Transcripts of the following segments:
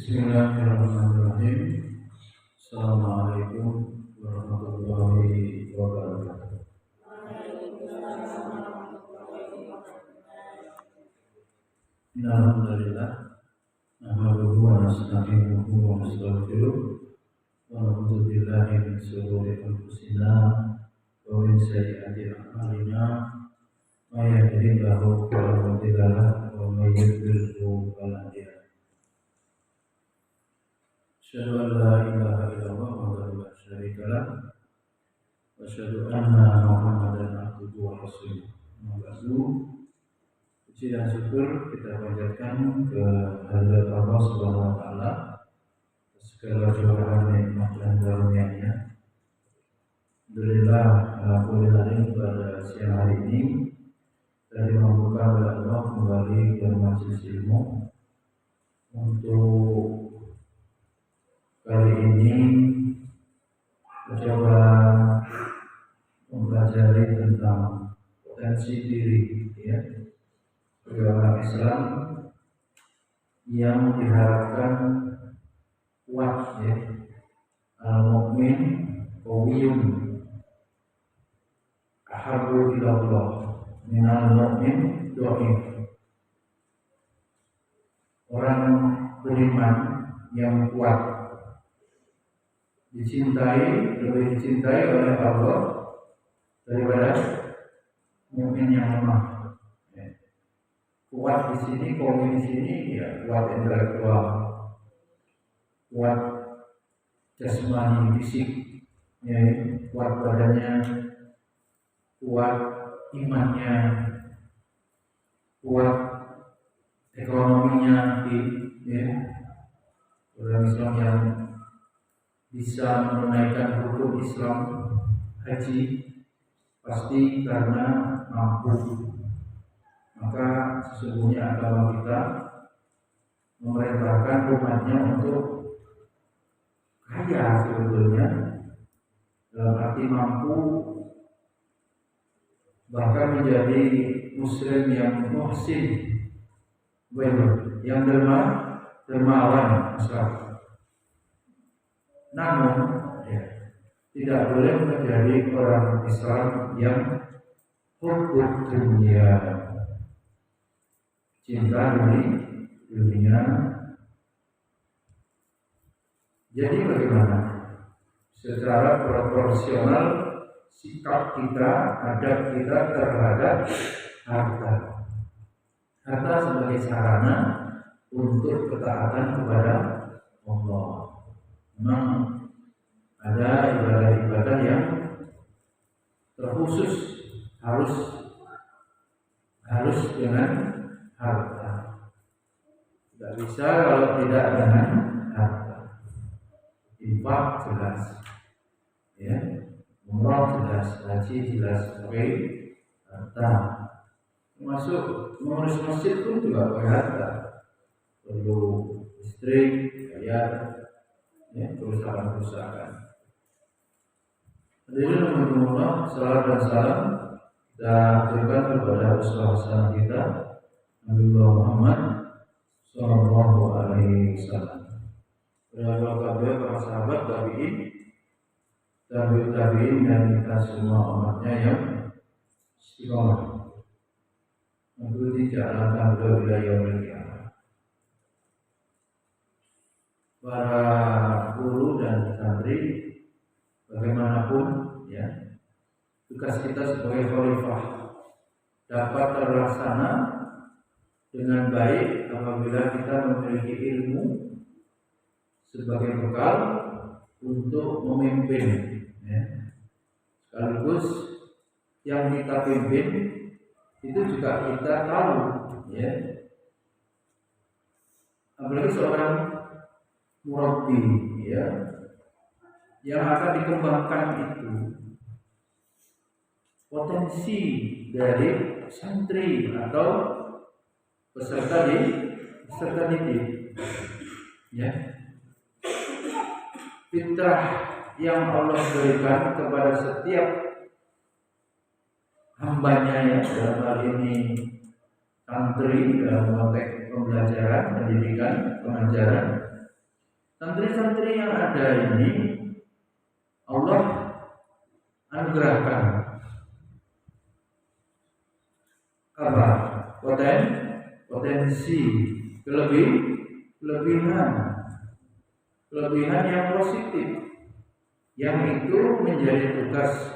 Bismillahirrahmanirrahim. Assalamualaikum warahmatullahi wabarakatuh. Alhamdulillah. Nahmaduhu wa nasta'inuhu wa nastaghfiruh wa na'udzu billahi min shururi anfusina wa min sayyiati a'malina. May yahdihillahu fala mudilla lahu wa may yudlilhu fala hadiya lahu. Asyhadu an la ilaha illallah wahdahu la syarika lahu wa asyhadu anna Muhammadan abduhu wa rasuluh. Puji dan syukur kita panjatkan ke hadirat Allah Subhanahu wa taala segala curahan nikmat dan karunia-Nya. Alhamdulillah, alhamdulillah pada siang hari ini dari membuka Allah kembali ke majelis ilmu untuk kali ini mencoba mempelajari tentang potensi diri sebagai orang Islam yang diharapkan kuat al-mu'min qawiyun ahabbu ila Allah minal mu'min dhaif. Orang beriman yang kuat lebih dicintai oleh Allah daripada mukmin yang lemah. Kuat di sini, qawiyun di sini kuat intelektual, kuat jasmani fisik, kuat badannya, kuat imannya, kuat ekonominya, orang Islam yang bisa menunaikan rukun Islam haji pasti karena mampu. Maka sesungguhnya agama kita memerintahkan umatnya untuk kaya sebetulnya, dalam arti mampu, bahkan menjadi muslim yang muhsin, yang dermawan Islam. Namun tidak boleh menjadi orang Islam yang hubbud dunya, cinta dunia. Jadi bagaimana? Secara proporsional sikap kita, adab kita terhadap harta. Harta sebagai sarana untuk ketaatan kepada Allah. Memang ada ibadah-ibadah yang terkhusus harus dengan harta. Tidak bisa kalau tidak dengan harta. Infak jelas, umrah jelas, haji jelas, pakai harta. Termasuk mengurus masjid pun juga pakai harta. Perlu listrik, bayar, perusahaan-perusahaan. Hadirin rahimahullah, salawat dan salam kita berikan kepada Rasulullah kita Nabi Muhammad Sallallahu Alaihi Wasallam. Kepada para sahabat tabi'in dan kita semua umatnya yang istiqomah mengikuti jalan beliau ila yaumil qiyamah. Para guru dan santri, bagaimanapun tugas kita sebagai khalifah dapat terlaksana dengan baik apabila kita memiliki ilmu sebagai bekal untuk memimpin. Sekaligus yang kita pimpin itu juga kita tahu, apalagi seorang murabbi yang akan dikembangkan itu potensi dari santri atau peserta didik, fitrah yang Allah berikan kepada setiap hambanya dalam hal ini santri dalam konteks pembelajaran, pendidikan, pengajaran Santri-santri yang ada ini Allah anugerahkan apa? Potensi kelebihan yang positif, yang itu menjadi tugas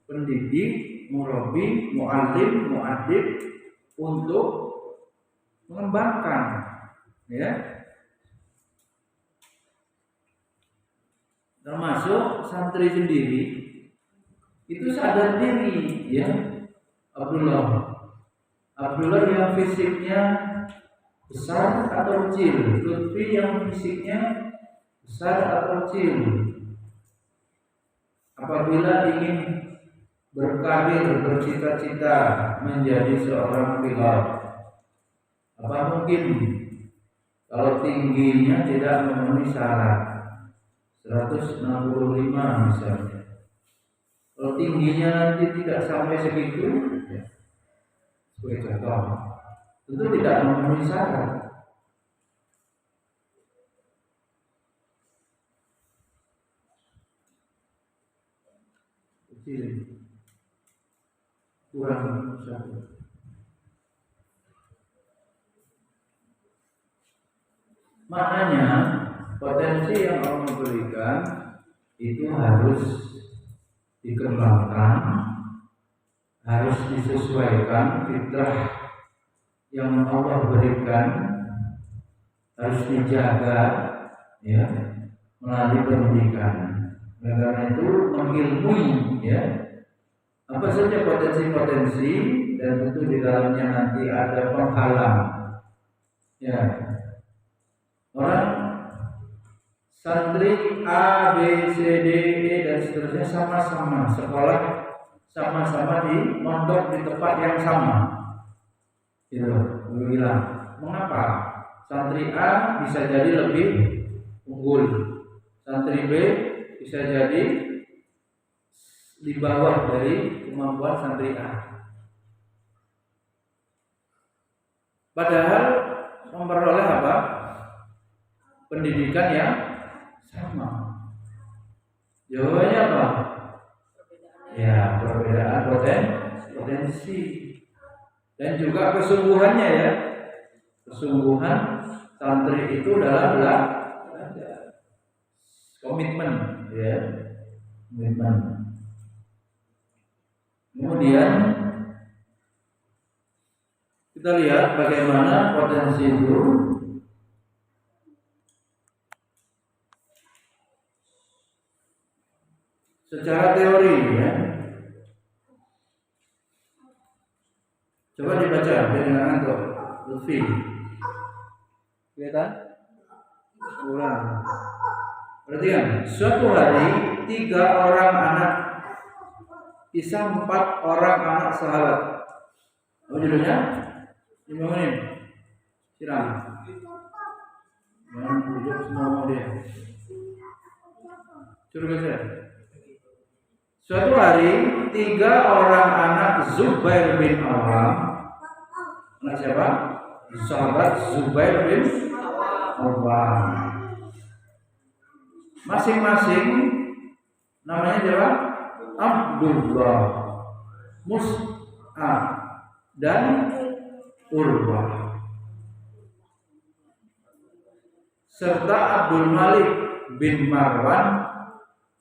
pendidik, murabi, muallim, muaddib untuk mengembangkan, ya. Termasuk santri sendiri itu sadar diri, ya. Abdullah yang fisiknya besar atau kecil, Lutfi yang fisiknya besar atau kecil. Apabila ingin berkarir, bercita-cita menjadi seorang pilot, apa mungkin kalau tingginya tidak memenuhi syarat 165 misalnya, kalau tingginya nanti tidak sampai segitu, ya, sebagai contoh, tentu tidak memenuhi syarat. Kecil, kurang syarat. Maknanya potensi yang Allah berikan itu harus dikembangkan, harus disesuaikan fitrah yang Allah berikan, harus dijaga, ya, melalui pendidikan. Karena itu mengilmui, ya, apa saja potensi-potensi, dan tentu di dalamnya nanti ada penghalang, ya. Orang santri A, B, C, D, E dan seterusnya sama-sama sekolah, sama-sama di mondok di tempat yang sama. Gitu, bilang, mengapa santri A bisa jadi lebih unggul, santri B bisa jadi di bawah dari kemampuan santri A? Padahal memperoleh apa? Pendidikan yang sama. Jawabannya apa? Ya, perbedaan potensi dan juga kesungguhannya, ya. Kesungguhan santri itu dalam belajar, komitmen, ya, komitmen. Kemudian kita lihat bagaimana potensi itu secara teori, ya. Coba dibaca dengan ngantuk, Lutfi. Kelihatan? Ulang. Perhatikan, suatu hari 3 orang anak, kisah 4 orang anak sahabat. Apa judulnya? Dibangunin. Siram. Jangan duduk semua dia. Suruh geser. Suatu hari 3 orang anak Zubair bin Awam, anak siapa? Sahabat Zubair bin Awam, masing-masing namanya siapa? Abdullah, Mus'ab dan Urwah, serta Abdul Malik bin Marwan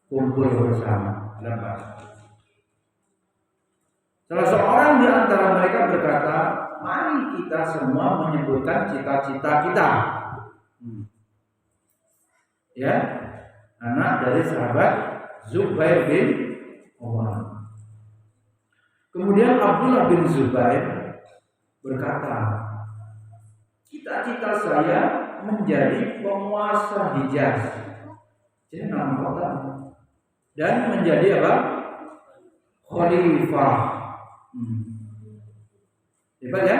kumpul bersama. Salah seorang di antara mereka berkata, mari kita semua menyebutkan cita-cita kita. Ya, anak dari sahabat Zubair bin Awam. Kemudian Abdullah bin Zubair berkata, cita-cita saya menjadi penguasa Hijaz, jadi nama kota, dan menjadi apa? Khalifah. Hebat, ya?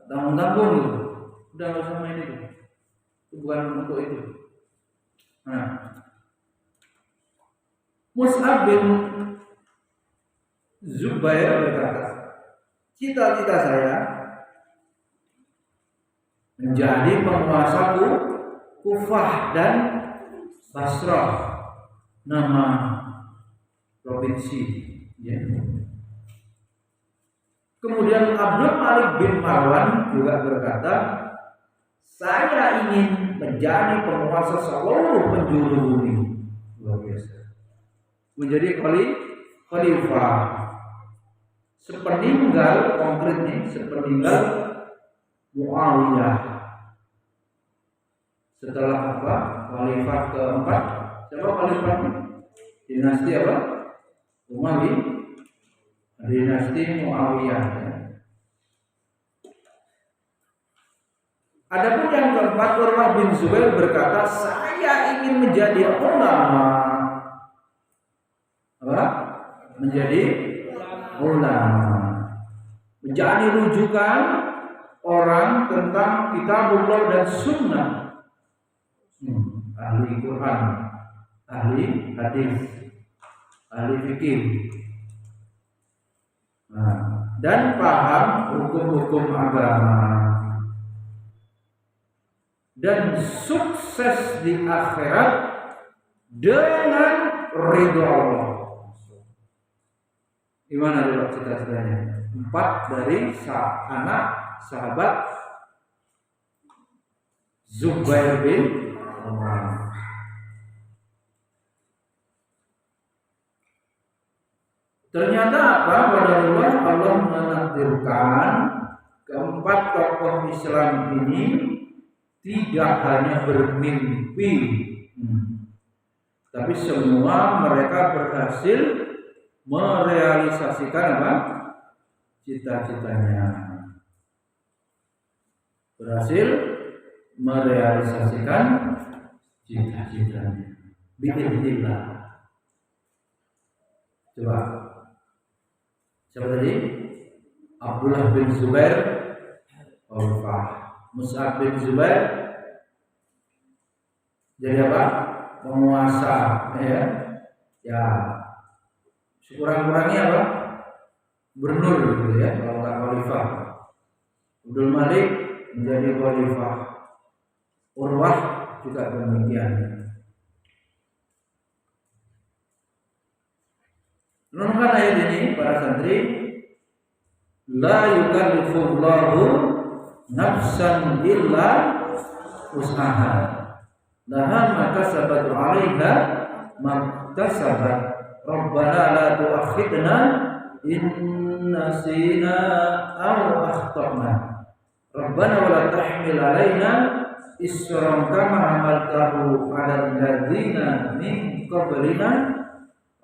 Tanggung-tanggung itu. Udah nggak usah main itu. Itu bukan untuk itu. Nah, Mus'ab bin Zubair berkata, cita-cita saya menjadi penguasa Kufah dan Basrah, nama provinsi. Ya. Kemudian Abdul Malik bin Marwan juga berkata, saya ingin menjadi penguasa seluruh penjuru bumi. Luar biasa. Menjadi khalifah. Sepeninggal, konkretnya sepeninggal Muawiyah. Setelah apa? Khalifah keempat. Siapa khalifahnya? Dinasti apa? Umayyah. Dinasti Muawiyah. Adapun yang keempat, Urwah bin Zubair berkata, saya ingin menjadi ulama. Apa? Menjadi ulama. Menjadi rujukan orang tentang kitabullah dan sunnah. Ahli Quran, ahli hadis, ahli fikih. Dan paham hukum-hukum agama. Dan sukses di akhirat dengan ridho Allah. Gimana dulu cita-citanya? 4 dari anak sahabat Zubair bin Awam. Ternyata apa? Allah menakdirkan keempat tokoh Islam ini tidak hanya bermimpi, tapi semua mereka berhasil merealisasikan apa? Cita-citanya. Berhasil merealisasikan cita-citanya. Biidznillah. Coba. Siapa tadi? Abdullah bin Zubair, Mus'ab bin Zubair jadi apa? Penguasa, ya. Sekurang-kurangnya apa? Gubernur gitu ya, kalau nggak khalifah. Abdul Malik menjadi khalifah. Urwah juga demikian. Renungkan ayat ini para santri. La yukallifullahu nafsan illa wus'aha. Laha ma kasabat 'alaiha ma kasabat. Rabbana la tu'akhidna in nasina aw akhtana. Rabbana wa la tahmil 'alaina isran kama hamaltahu 'alal ladzina min qablina.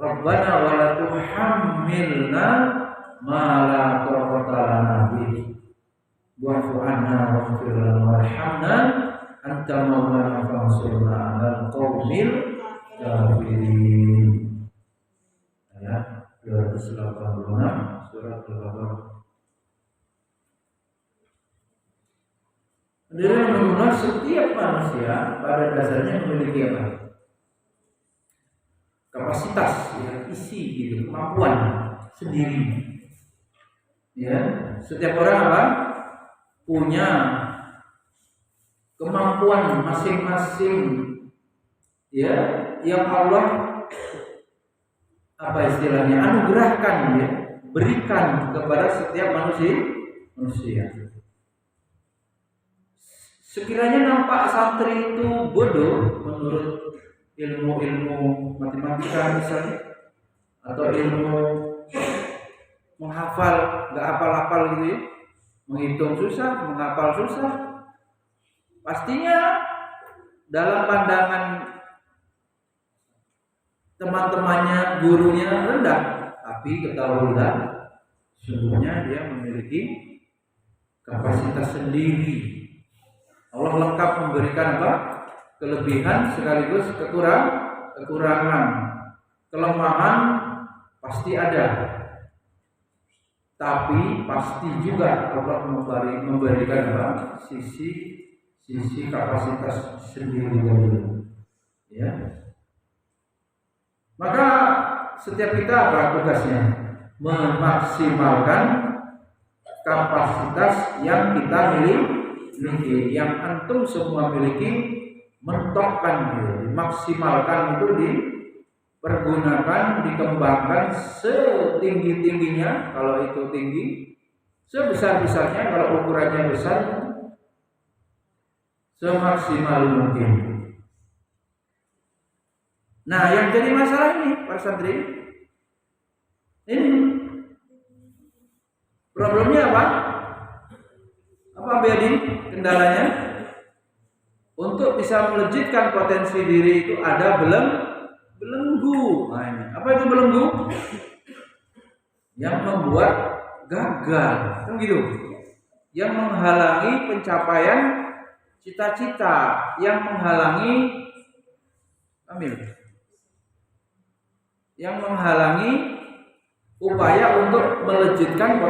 Rabbana wa la tuhammilna ma la taqata lana bihi. Wa'fu 'anna waghfir lana warhamna anta maulana fansurna 'alal qaumil kafirin. Ayat 286 surat Al-Baqarah. Dengan setiap manusia pada dasarnya memiliki apa? Kapasitas, ya, isi gitu, kemampuan sendiri. Ya, setiap orang apa? Punya kemampuan masing-masing, ya, yang Allah apa istilahnya anugerahkan, ya, berikan kepada setiap manusia. Sekiranya nampak santri itu bodoh menurut ilmu matematika misalnya, atau ilmu menghafal nggak hafal-hafal gitu ya, menghitung susah, menghafal susah, pastinya dalam pandangan teman-temannya, gurunya rendah. Tapi ketahuilah, sesungguhnya dia memiliki kapasitas sendiri. Allah lengkap memberikan apa? Kelebihan sekaligus kekurangan. Kelemahan pasti ada, tapi pasti juga Allah memberikan apa? Sisi kapasitas sendiri dulu. Ya. Maka setiap kita apa tugasnya? Memaksimalkan kapasitas yang kita miliki, yang antum semua miliki, mentokkan gitu, dimaksimalkan itu dipergunakan, dikembangkan setinggi-tingginya kalau itu tinggi, sebesar-besarnya kalau ukurannya besar, semaksimal mungkin. Nah, yang jadi masalah ini para santri, ini problemnya apa? Apa Biadi? Kendalanya untuk bisa melejitkan potensi diri itu ada belenggu. Nah, ini. Apa itu belenggu? Yang membuat gagal, kan gitu. Yang menghalangi pencapaian cita-cita, yang menghalangi yang menghalangi upaya untuk melejitkan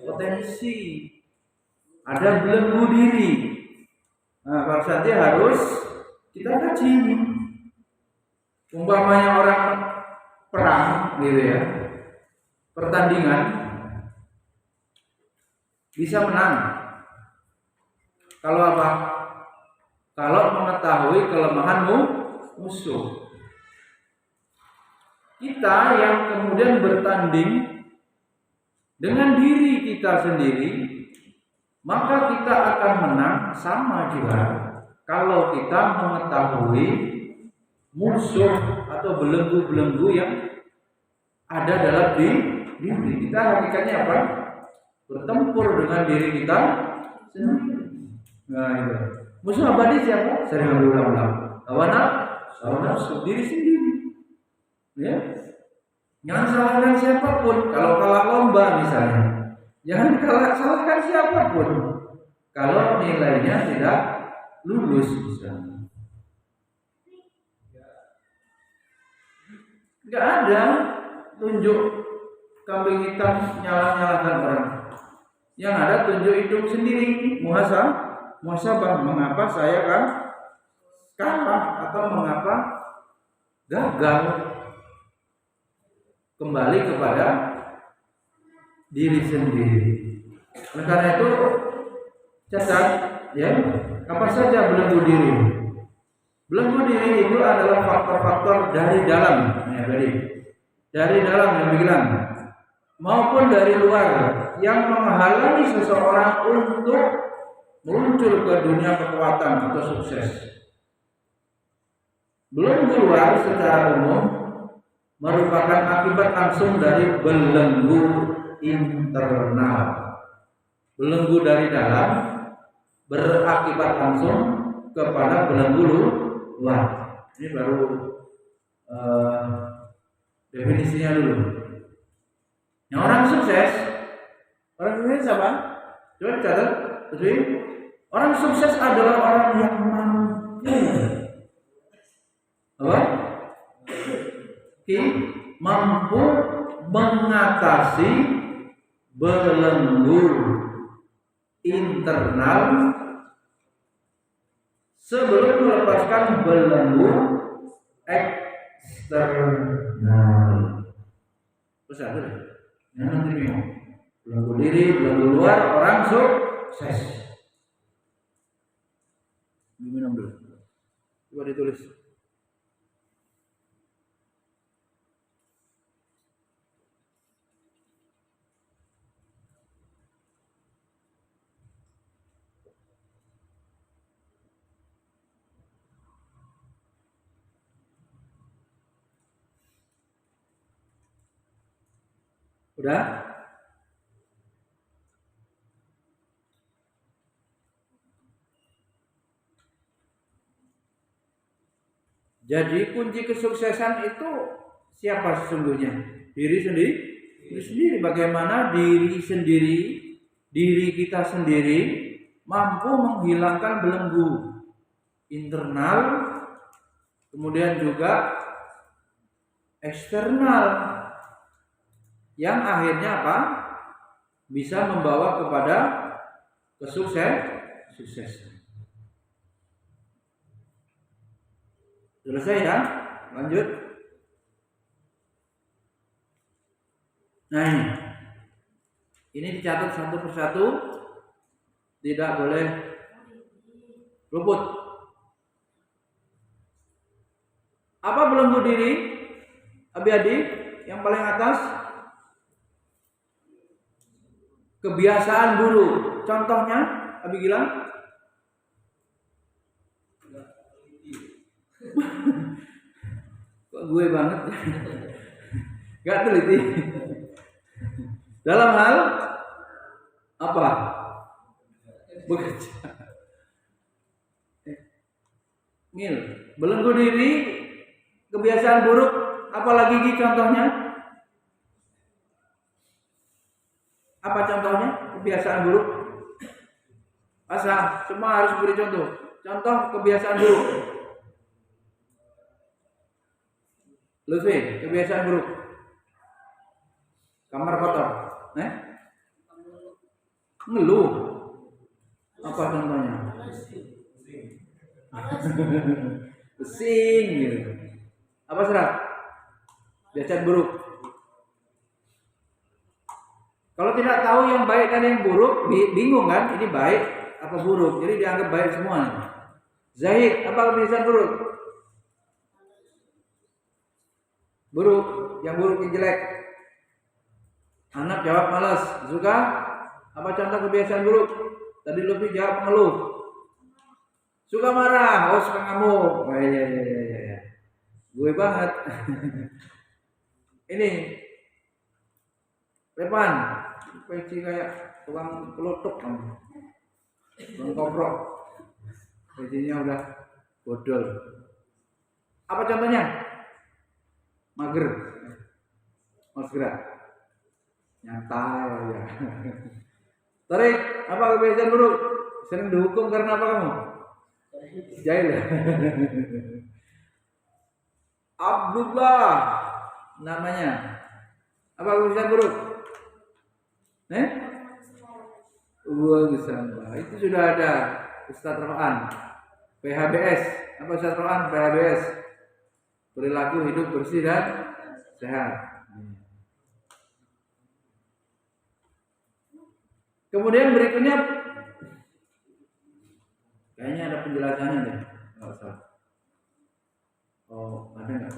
potensi. Ada belenggu diri. Nah, Pak Sati harus kita kaji. Umpamanya orang perang gitu ya, pertandingan bisa menang kalau apa? Kalau mengetahui kelemahan musuh. Kita yang kemudian bertanding dengan diri kita sendiri, maka kita akan menang sama juga kalau kita mengetahui musuh atau belenggu-belenggu yang ada dalam diri kita. Hakikatnya apa? Bertempur dengan diri kita sendiri. Nah, itu. Musuh abadi siapa? Sering berulang-ulang. Hawa nafsu, diri sendiri. Ya. Jangan salahkan siapapun kalau kalah lomba misalnya. Jangan salahkan siapapun kalau nilainya tidak lulus misalnya. Enggak ada tunjuk kambing hitam nyala-nyalakan orang. Yang ada tunjuk hidup sendiri, muhasabah, mengapa saya kalah atau mengapa gagal. Kembali kepada diri sendiri. Oleh karena itu catat ya, apa saja belenggu diri. Belenggu diri itu adalah faktor-faktor dari dalam, ya, dari dalam yang pikiran maupun dari luar yang menghalangi seseorang untuk muncul ke dunia kekuatan atau sukses. Belenggu luar secara umum merupakan akibat langsung dari belenggu internal. Belenggu dari dalam berakibat langsung kepada belenggu luar. Ini baru definisinya dulu. Yang orang sukses apa? Coba dicatat, betul? Orang sukses adalah orang yang mampu. Apa? Mampu mengatasi belenggu internal sebelum melepaskan belenggu eksternal. Terus ada nanti belenggu diri, belenggu luar, orang sukses. Minum dulu. Coba ditulis. Udah? Jadi kunci kesuksesan itu siapa sesungguhnya? Diri sendiri. Bagaimana diri kita sendiri mampu menghilangkan belenggu internal, kemudian juga eksternal, yang akhirnya apa? Bisa membawa kepada kesuksesan. Selesai ya? Lanjut. Nah ini dicatat satu persatu, tidak boleh luput. Apa belenggu diri? Abi-adi yang paling atas kebiasaan buruk. Contohnya, Abi bilang kok gue banget. Gak teliti. Dalam hal apa? Bekerja. Ngil, belenggu diri, kebiasaan buruk, apalagi contohnya? Apa contohnya? Kebiasaan buruk? Asal, semua harus beri contoh. Contoh kebiasaan buruk. Lutfi, kebiasaan buruk. Kamar kotor. Ngeluh. Apa contohnya? Pusing gitu. Apa serat? Kebiasaan buruk. Kalau tidak tahu yang baik dan yang buruk, bingung kan? Ini baik apa buruk? Jadi dianggap baik semua. Zahid, apa kebiasaan buruk? Buruk, yang buruk yang jelek. Anak jawab malas. Suka? Apa contoh kebiasaan buruk? Tadi lebih jawab mengeluh. Suka marah, suka ngamuk. Oh, iya. Gue banget. Ini Repan, peci kayak tukang kelotok kamu. Tukang koprok. Pecinya udah bodol. Apa contohnya? Mager. Mas gerak. Nyantai ya. Tarik, apa kebiasaan buruk? Sering dihukum karena apa kamu? Jahil ya. Abdullah namanya. Apa kebiasaan buruk? Uang sampah. Itu sudah ada Ustaz Rohan. PHBS. Apa Ustaz Rohan? PHBS. Perilaku hidup bersih dan sehat. Kemudian berikutnya kayaknya ada penjelasannya deh. Enggak usah. Oh, ada enggak?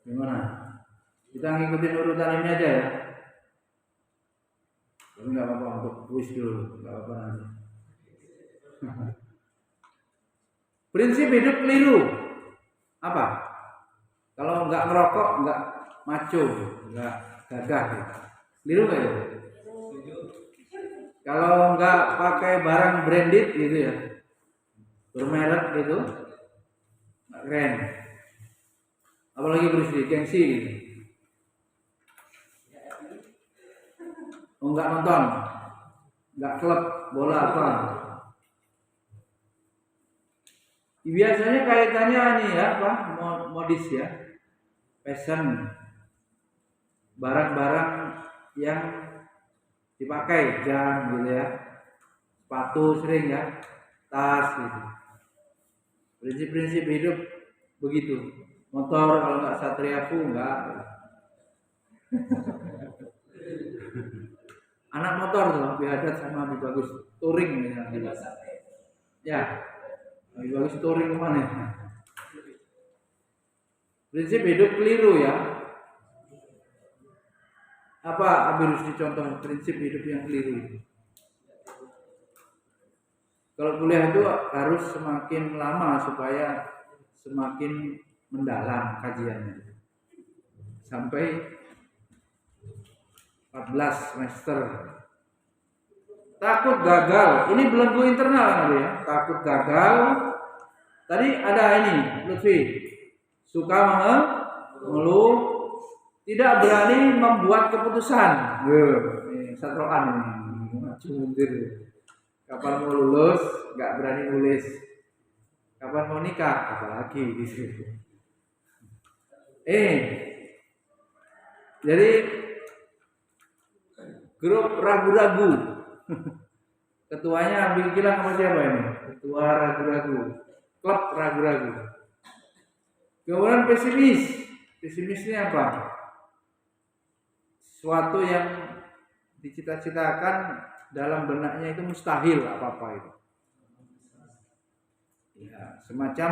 Gimana? Kita ngikutin urutan ini aja ya. Tapi nggak apa-apa untuk kuis dulu, nggak apa-apa nanti. Prinsip hidup keliru apa? Kalau nggak ngerokok, nggak maco, nggak gagah, keliru nggak ya? Kalau nggak pakai barang branded gitu ya, bermerek gitu, nggak keren. Apalagi berisi gengsi gitu. Nggak nonton, nggak klub bola apa. Biasanya kaitannya nih ya, apa modis ya, fashion, barang-barang yang dipakai, jam gitu ya, sepatu sering ya, tas gitu. Prinsip-prinsip hidup begitu. Motor kalau nggak Satria Fu nggak. Anak motor tuh Abi Haddad sama Abi Bagus touring ya. Abi Bagus touring kemana? Prinsip hidup keliru ya. Apa Abi harus dicontoh prinsip hidup yang keliru? Kalau kuliah itu harus semakin lama supaya semakin mendalam kajiannya. Sampai 14 semester. Takut gagal. Ini belenggu internal ya. Takut gagal. Tadi ada ini, Lutfi. Suka mengeluh, tidak berani membuat keputusan. Ini satroan ini. Maju mundur. Kapan mau lulus, nggak berani nulis. Kapan mau nikah, apalagi gitu. Jadi grup ragu-ragu. Ketuanya Abi Gilang sama siapa ini? Ketua ragu-ragu. Klub ragu-ragu. Kemudian pesimis. Pesimisnya apa? Sesuatu yang dicita-citakan dalam benaknya itu mustahil apa-apa itu. Ya, semacam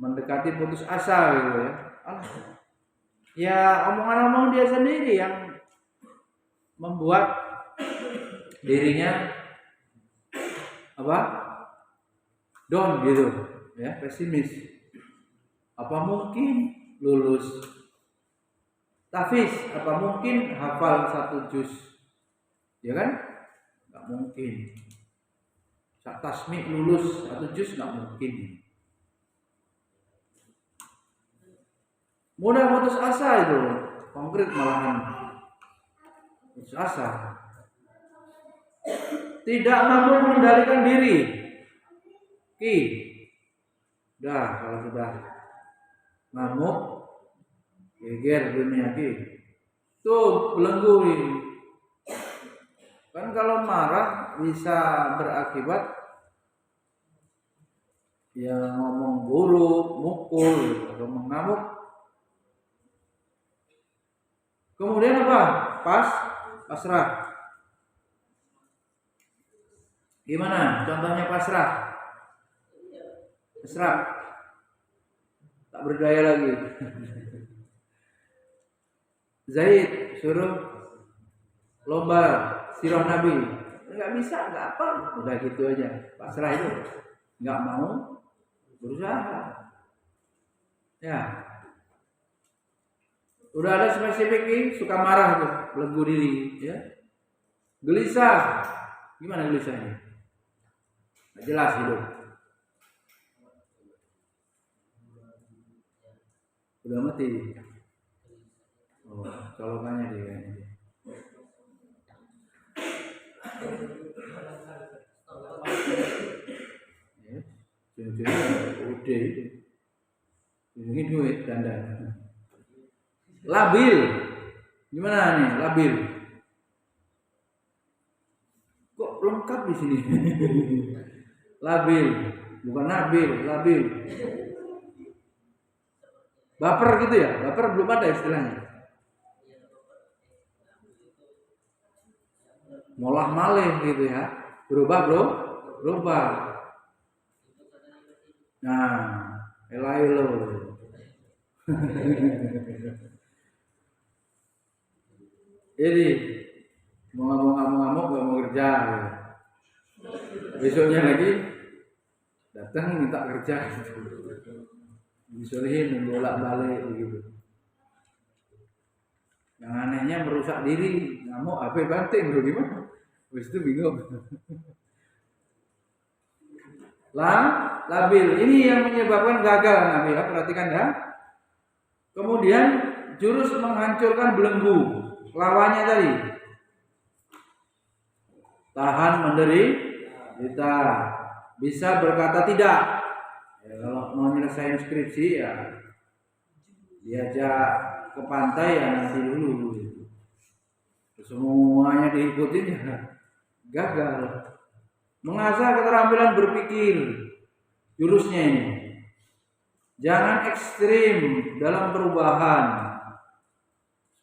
mendekati putus asa gitu ya. Ya omongan-omongan dia sendiri yang membuat dirinya apa? Down gitu, ya, pesimis. Apa mungkin lulus tahfiz? Apa mungkin hafal 1 juz? Ya kan? Nggak mungkin. Sak tasmi lulus 1 juz nggak mungkin. Mudah putus asa itu, konkret malahan putus asa. Tidak mampu mengendalikan diri. Kalau sudah ngamuk, geger dunia tuh belenggu. Kan kalau marah bisa berakibat ya ngomong buruk, mukul atau mengamuk. Kemudian apa? Pasrah. Gimana contohnya pasrah? Tak berdaya lagi. Zaid suruh lomba sirah Nabi, nggak bisa, nggak apa, udah gitu aja. Pasrah itu, nggak mau berusaha. Ya, udah ada spesifik nih, suka marah tuh, belenggu diri, ya. Gelisah, gimana gelisahnya? Nggak jelas hidup. Udah mati. Oh, colokannya dia kayaknya. Ya, ujung-ujungnya udah itu. Ujungnya duit dandan. Labil. Gimana nih, labil? Kok lengkap di sini? Labil, bukan nabil, labil. Baper gitu ya? Baper belum ada istilahnya. Molah malih gitu ya. Berubah. Nah, elailo. Jadi mau ngamuk gak mau kerja. Besoknya lagi datang minta kerja. Disuruhin bolak-balik begitu. Yang anehnya merusak diri, ngamuk apa banting gimana? Habis itu bingung. Labil ini yang menyebabkan gagal Nabi ya, perhatikan ya. Kemudian jurus menghancurkan belenggu, lawannya tadi tahan menderita, bisa berkata tidak. Ya, kalau mau nyelesain skripsi ya diajak ke pantai ya nanti dulu. Semuanya diikutin ya gagal. Mengasah keterampilan berpikir, jurusnya ini. Jangan ekstrim dalam perubahan.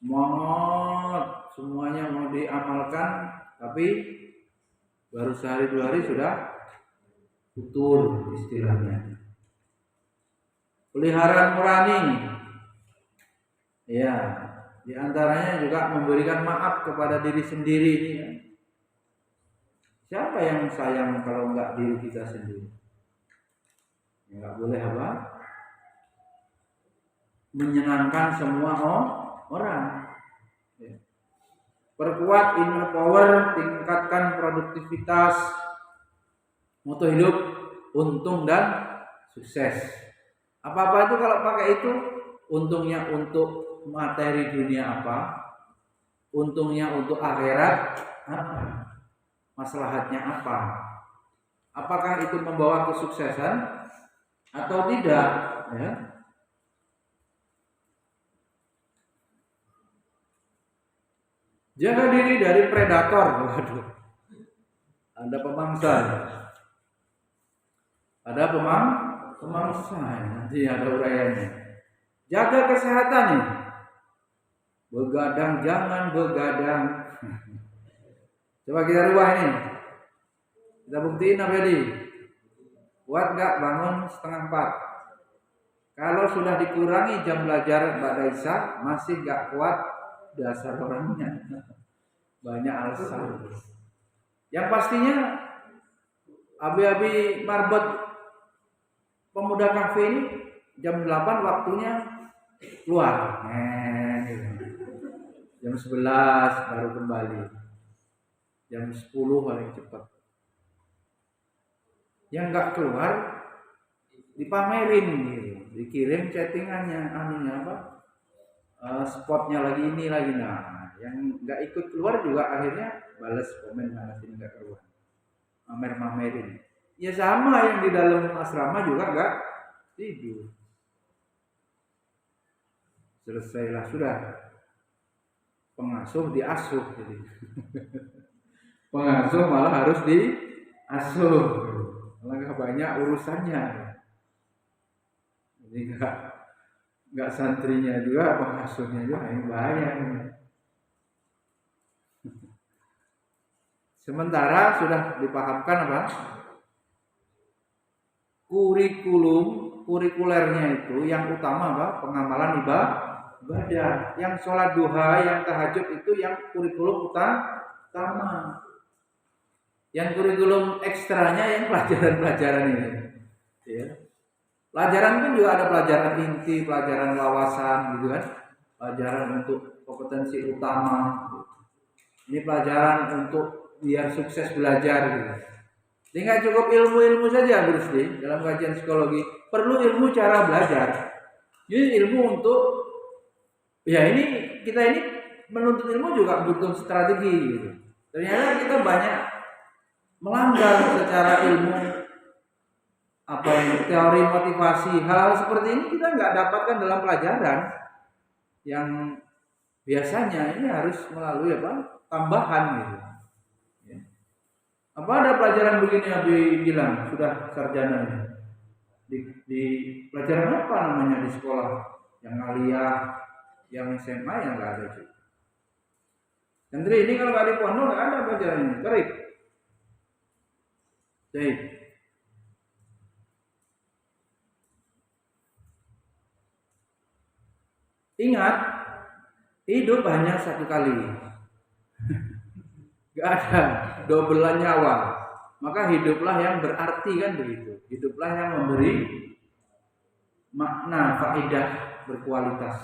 Semangat, semuanya mau diamalkan, tapi baru sehari 2 hari sudah futur istilahnya. Peliharaan nurani, ya, diantaranya juga memberikan maaf kepada diri sendiri. Ya. Siapa yang sayang kalau enggak diri kita sendiri? Enggak boleh apa? Menyenangkan semua orang. Ya. Perkuat inner power, tingkatkan produktivitas, moto hidup, untung dan sukses. Apa-apa itu kalau pakai itu, untungnya untuk materi dunia apa? Untungnya untuk akhirat apa? Maslahatnya apa? Apakah itu membawa kesuksesan atau tidak? Ya. Jaga diri dari predator. Waduh. Ada pemangsa. Ada pemangsa. Nanti ada uraiannya. Jaga kesehatan nih. Begadang jangan begadang. Coba kita rubah ini. Kita buktiin apa tadi? Kuat nggak bangun setengah 4? Kalau sudah dikurangi jam belajar ba'da Isya masih nggak kuat, dasar orangnya. Banyak alasan. Yang pastinya Abi-abi marbot pemuda kafe ini jam 8 waktunya keluar. Jam 11 baru kembali. Jam 10 paling cepat. Yang nggak keluar dipamerin gitu. Dikirim chattingannya, anunya apa? Spotnya lagi ini lagi. Nah, yang nggak ikut keluar juga akhirnya balas komen sana sini nggak keluar. Mamer-mamerin. Ya sama yang di dalam asrama juga nggak tidur. Selesailah sudah. Pengasuh diasuh jadi. Pengasuh malah harus diasuh. Malah banyak urusannya. Jadi nggak santrinya juga, pengasuhnya juga yang bahaya. Sementara sudah dipahamkan apa? Kurikulernya itu yang utama apa? Pengamalan ibadah. Yang sholat duha, yang tahajud itu yang kurikulum utama. Yang kurikulum ekstranya yang pelajaran-pelajaran ini. Ya. Pelajaran pun juga ada pelajaran inti, pelajaran wawasan gitu kan. Pelajaran untuk kompetensi utama. Ini pelajaran untuk biar sukses belajar gitu. Jadi nggak cukup ilmu-ilmu saja Bu Rusdi dalam kajian psikologi, perlu ilmu cara belajar. Jadi ilmu untuk ini kita ini menuntut ilmu juga butuh strategi gitu. Ternyata kita banyak melanggar secara ilmu apa yang teori motivasi, hal seperti ini kita nggak dapatkan dalam pelajaran yang biasanya ini harus melalui apa? Tambahan gitu. Apa ada pelajaran begini Abi bilang sudah sarjana ini? Di pelajaran apa namanya di sekolah? Yang aliyah, yang SMA yang nggak ada juga. Santri ini kalau nggak di pondok nggak ada pelajaran ini. Karib. Jadi ingat, hidup hanya satu kali. Gak ada dobelan nyawa. Maka hiduplah yang berarti kan begitu. Hiduplah yang memberi makna, faedah, berkualitas.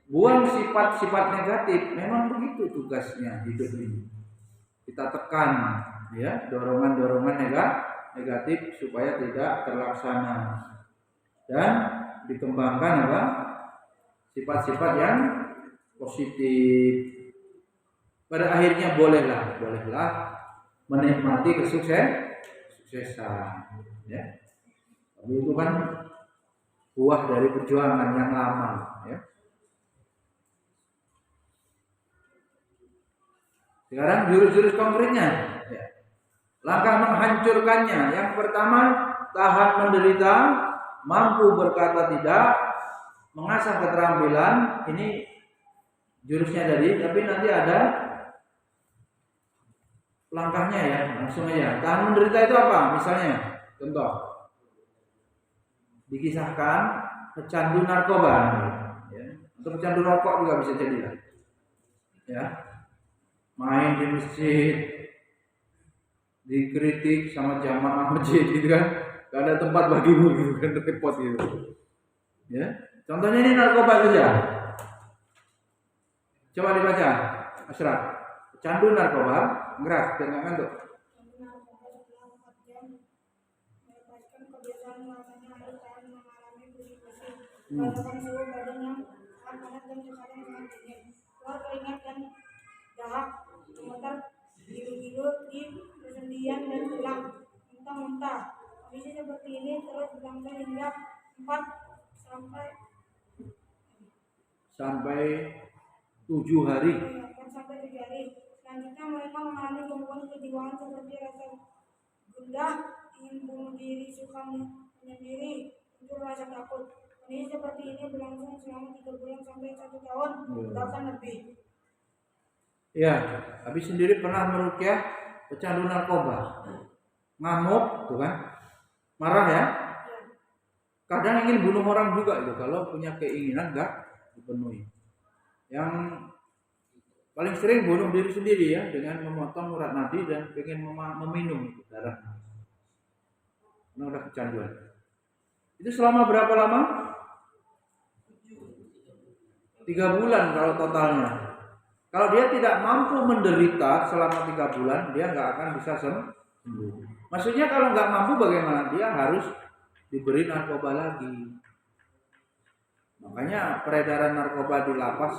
Buang sifat-sifat negatif. Memang begitu tugasnya hidup ini. Kita tekan ya dorongan-dorongan negatif supaya tidak terlaksana. Dan dikembangkan apa? Sifat-sifat yang positif. Pada akhirnya bolehlah menikmati kesuksesan ya. Tapi itu kan buah dari perjuangan yang lama ya. Sekarang jurus-jurus konkretnya ya. Langkah menghancurkannya. Yang pertama, tahan menderita, mampu berkata tidak, mengasah keterampilan. Ini jurusnya tadi, tapi nanti ada langkahnya ya, langsung aja. Tahan menderita itu apa? Misalnya, contoh, dikisahkan pecandu narkoba, ya. Atau pecandu rokok juga bisa jadi lah, ya. Main di masjid, dikritik sama jamaah masjid gitu kan, gak ada tempat bagimu gitu kan, repot gitu, ya. Contohnya ini narkoba saja. Coba dibaca, Ashraf. Pecandu narkoba. Gerak, jangan ngantuk. Melakukan suhu badan yang sangat panas dan sekarang sangat dingin. Keluar keringat dan dahak, gemetar, gilu-gilu di persendian dan tulang, muntah-muntah. Kondisi seperti ini terus berlangsung hingga 4 sampai 7 hari. Selanjutnya mereka mengalami gangguan kejiwaan seperti rasa gundah, ingin bunuh diri, suka menyendiri, muncul rasa takut. Kondisi seperti ini berlangsung selama 3 bulan sampai 1 tahun, bahkan lebih. Ya, Abi sendiri pernah meruqyah pecandu narkoba. Ngamuk, tuh kan? Marah ya? Kadang ingin bunuh orang juga itu kalau punya keinginan enggak dipenuhi. Yang paling sering bunuh diri sendiri ya dengan memotong urat nadi dan pengen meminum itu darah. Nah, udah kecanduan. Itu selama berapa lama? 3 bulan kalau totalnya. Kalau dia tidak mampu menderita selama 3 bulan, dia nggak akan bisa sembuh. Maksudnya kalau nggak mampu bagaimana? Dia harus diberi narkoba lagi. Makanya peredaran narkoba di lapas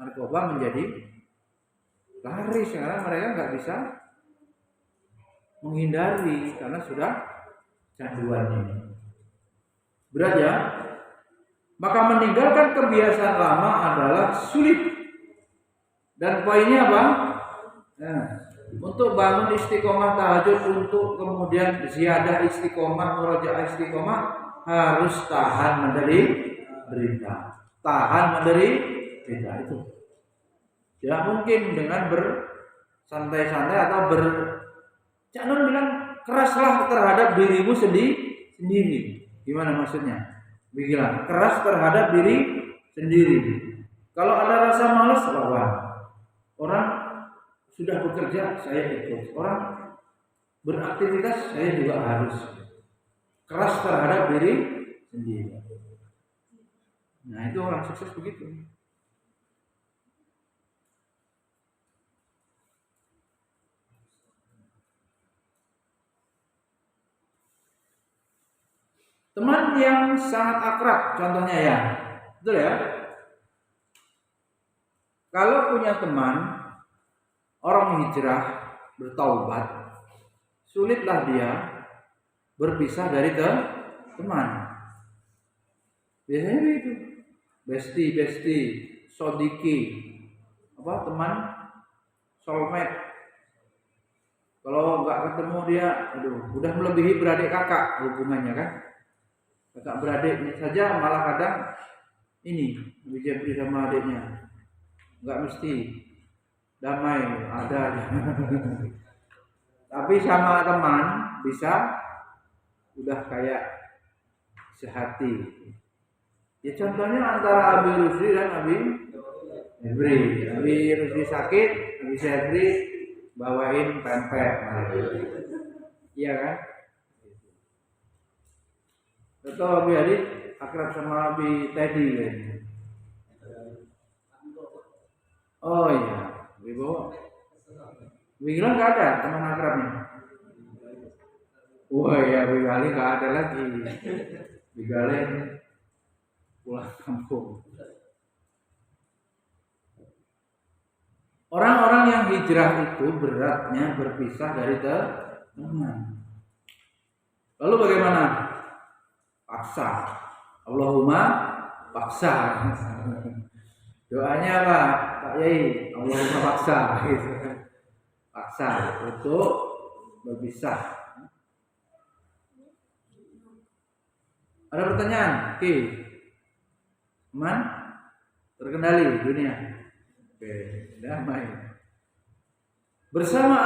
narkoba menjadi laris karena mereka nggak bisa menghindari karena sudah canduan ini. Berat ya? Maka meninggalkan kebiasaan lama adalah sulit. Dan poinnya apa? Nah, untuk bangun istiqomah tahajud, untuk kemudian ziyadah istiqomah, murojaah istiqomah, harus tahan menderita. Tahan menderita itu. Tidak mungkin dengan bersantai-santai atau jangan bilang keraslah terhadap dirimu sendiri. Gimana maksudnya? Bilang keras terhadap diri sendiri. Kalau ada rasa malas, lawan. Orang sudah bekerja, saya ikut. Orang beraktivitas, saya juga harus keras terhadap diri sendiri. Nah, itu orang sukses begitu. Teman yang sangat akrab, contohnya ya, betul ya? Kalau punya teman orang hijrah bertaubat, sulitlah dia berpisah dari teman. Biasanya begitu, besti, sodiki, teman soulmate. Kalau nggak ketemu dia, udah melebihi beradik kakak hubungannya kan? Kakak beradiknya saja malah kadang ini Jeffrey sama adiknya nggak mesti damai ada aja. Tapi sama teman bisa udah kayak sehati. Ya contohnya antara Abi Rusdi dan Abi Jeffrey. Abi Rusdi sakit, Abi Jeffrey bawain pempek. Iya kan? Atau Abi Adit akrab sama Abi Teddy kan? Oh iya, Wibowo. Wigilan nggak ada teman akrabnya. Wah ya, Wigali nggak ada lagi. Wigali pulang kampung. Orang-orang yang hijrah itu beratnya berpisah dari teman. Lalu bagaimana? Paksa. Allahumma paksa. Doanya apa? Pak Yai, Allahumma paksa. Paksa untuk berpisah. Ada pertanyaan? Oke. Aman? Terkendali dunia. Oke, damai. Bersama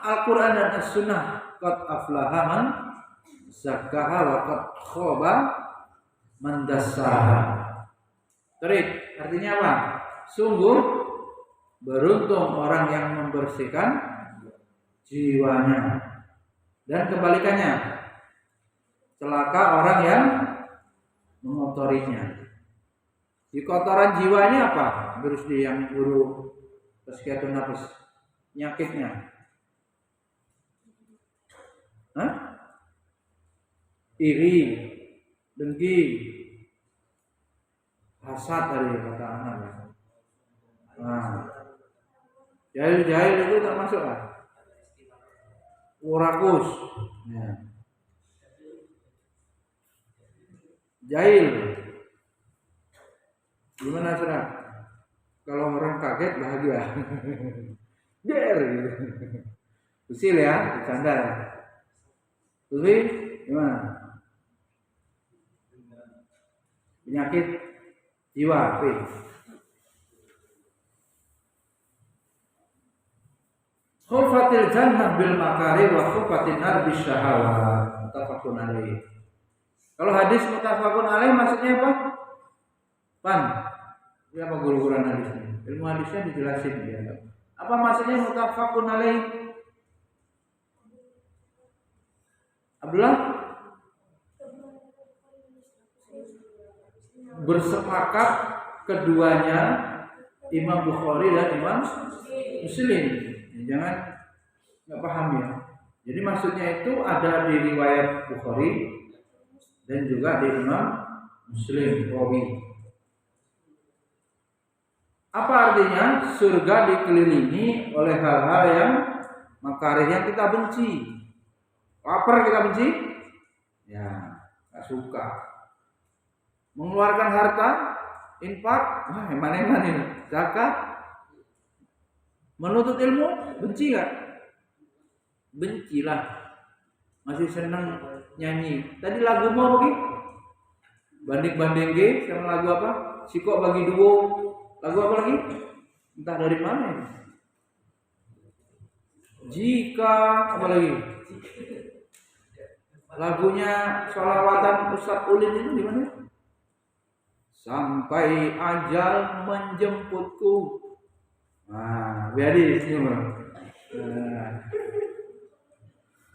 Al-Quran dan As-Sunnah, qad aflaha man zakkaha wa qad khaba man dassaha. Terit, artinya apa? Sungguh beruntung orang yang membersihkan jiwanya, dan kebalikannya, celaka orang yang mengotorinya. Di kotoran jiwanya apa? Terus di yang guru tazkiyatun nafs, penyakitnya. Iri, dengki, hasad dari kata anak. Jahil itu termasuk kan? Urakus. Ya. Jahil. Gimana Saudara? Kalau orang kaget bahagia. Der gitu. Usil ya, bercanda. Usil gimana? Penyakit jiwa, Khufatil jannah bil makari wa khufatin nar bis syahawat. Muttafaqun alaih. Kalau hadis muttafaqun alaih maksudnya apa? Pan. Ini apa guru-guruan hadisnya? Ilmu hadisnya dijelasin dia. Apa maksudnya muttafaqun alaih? Abdullah? Bersepakat keduanya Imam Bukhari dan Imam Muslim. Jangan nggak paham ya. Jadi maksudnya itu ada di riwayat Bukhari dan juga di Imam Muslim rawi. Apa artinya? Surga dikelilingi oleh hal-hal yang makarih yang kita benci. Lapar kita benci? Ya, nggak suka. Mengeluarkan harta, infak, wah eman-eman ini. Zakat, menuntut ilmu, benci nggak? Bencilah. Masih senang nyanyi. Tadi lagu mau begitu? Banding-banding G sama lagu apa? Sikok bagi duo. Lagu apa lagi? Entah dari mana ini. Jika apa lagi? Lagunya sholawatan Ustaz Ulin itu di mana? Sampai ajal menjemputku. Nah, biadi semua.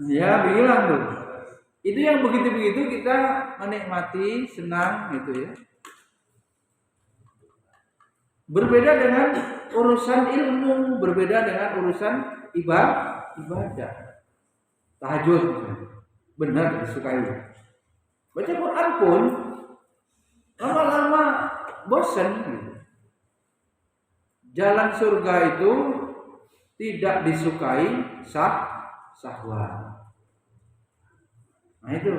Ya, bilang tuh. Itu yang begitu-begitu kita menikmati, senang gitu ya. Berbeda dengan urusan ilmu, berbeda dengan urusan ibadah. Tahajud benar disukai. Baca Quran pun lama-lama bosan gitu. Jalan surga itu tidak disukai syahwat. Nah itu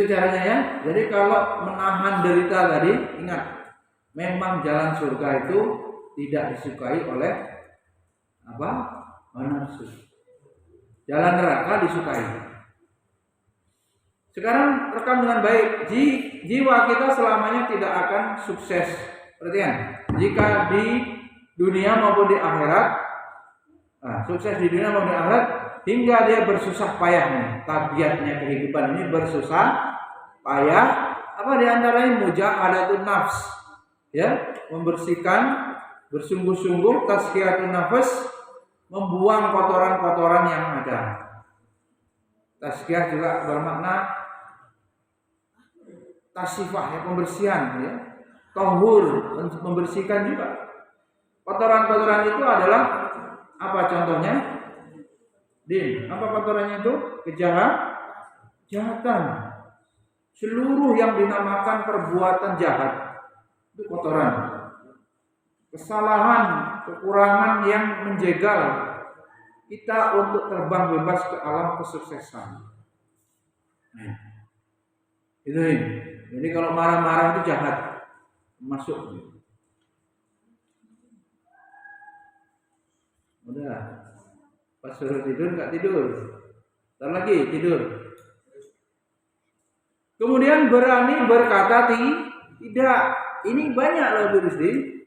caranya ya. Jadi kalau menahan derita tadi, ingat, memang jalan surga itu tidak disukai oleh apa? Nafsu. Jalan neraka disukai. Sekarang rekam dengan baik. Jiwa kita selamanya tidak akan sukses. Perhatikan, jika di dunia maupun di akhirat, sukses di dunia maupun di akhirat, hingga dia bersusah payahnya. Tabiatnya kehidupan ini bersusah payah. Apa diantaranya? Mujahadatun nafs, ya, membersihkan, bersungguh-sungguh, tazkiyatun nafas, membuang kotoran-kotoran yang ada. Tazkiyah juga bermakna tasifah, ya, pembersihan, ya. Tahur, membersihkan juga. Kotoran-kotoran itu adalah apa contohnya? Apa kotorannya itu? Kejahatan. Seluruh yang dinamakan perbuatan jahat itu kotoran. Kesalahan, kekurangan yang menjegal kita untuk terbang bebas ke alam kesuksesan. Itu ini. Jadi kalau marah-marah itu jahat, masuk. Udah, pas suruh tidur nggak tidur, ntar lagi tidur. Kemudian berani berkata tidak. Ini banyak loh Rizdi.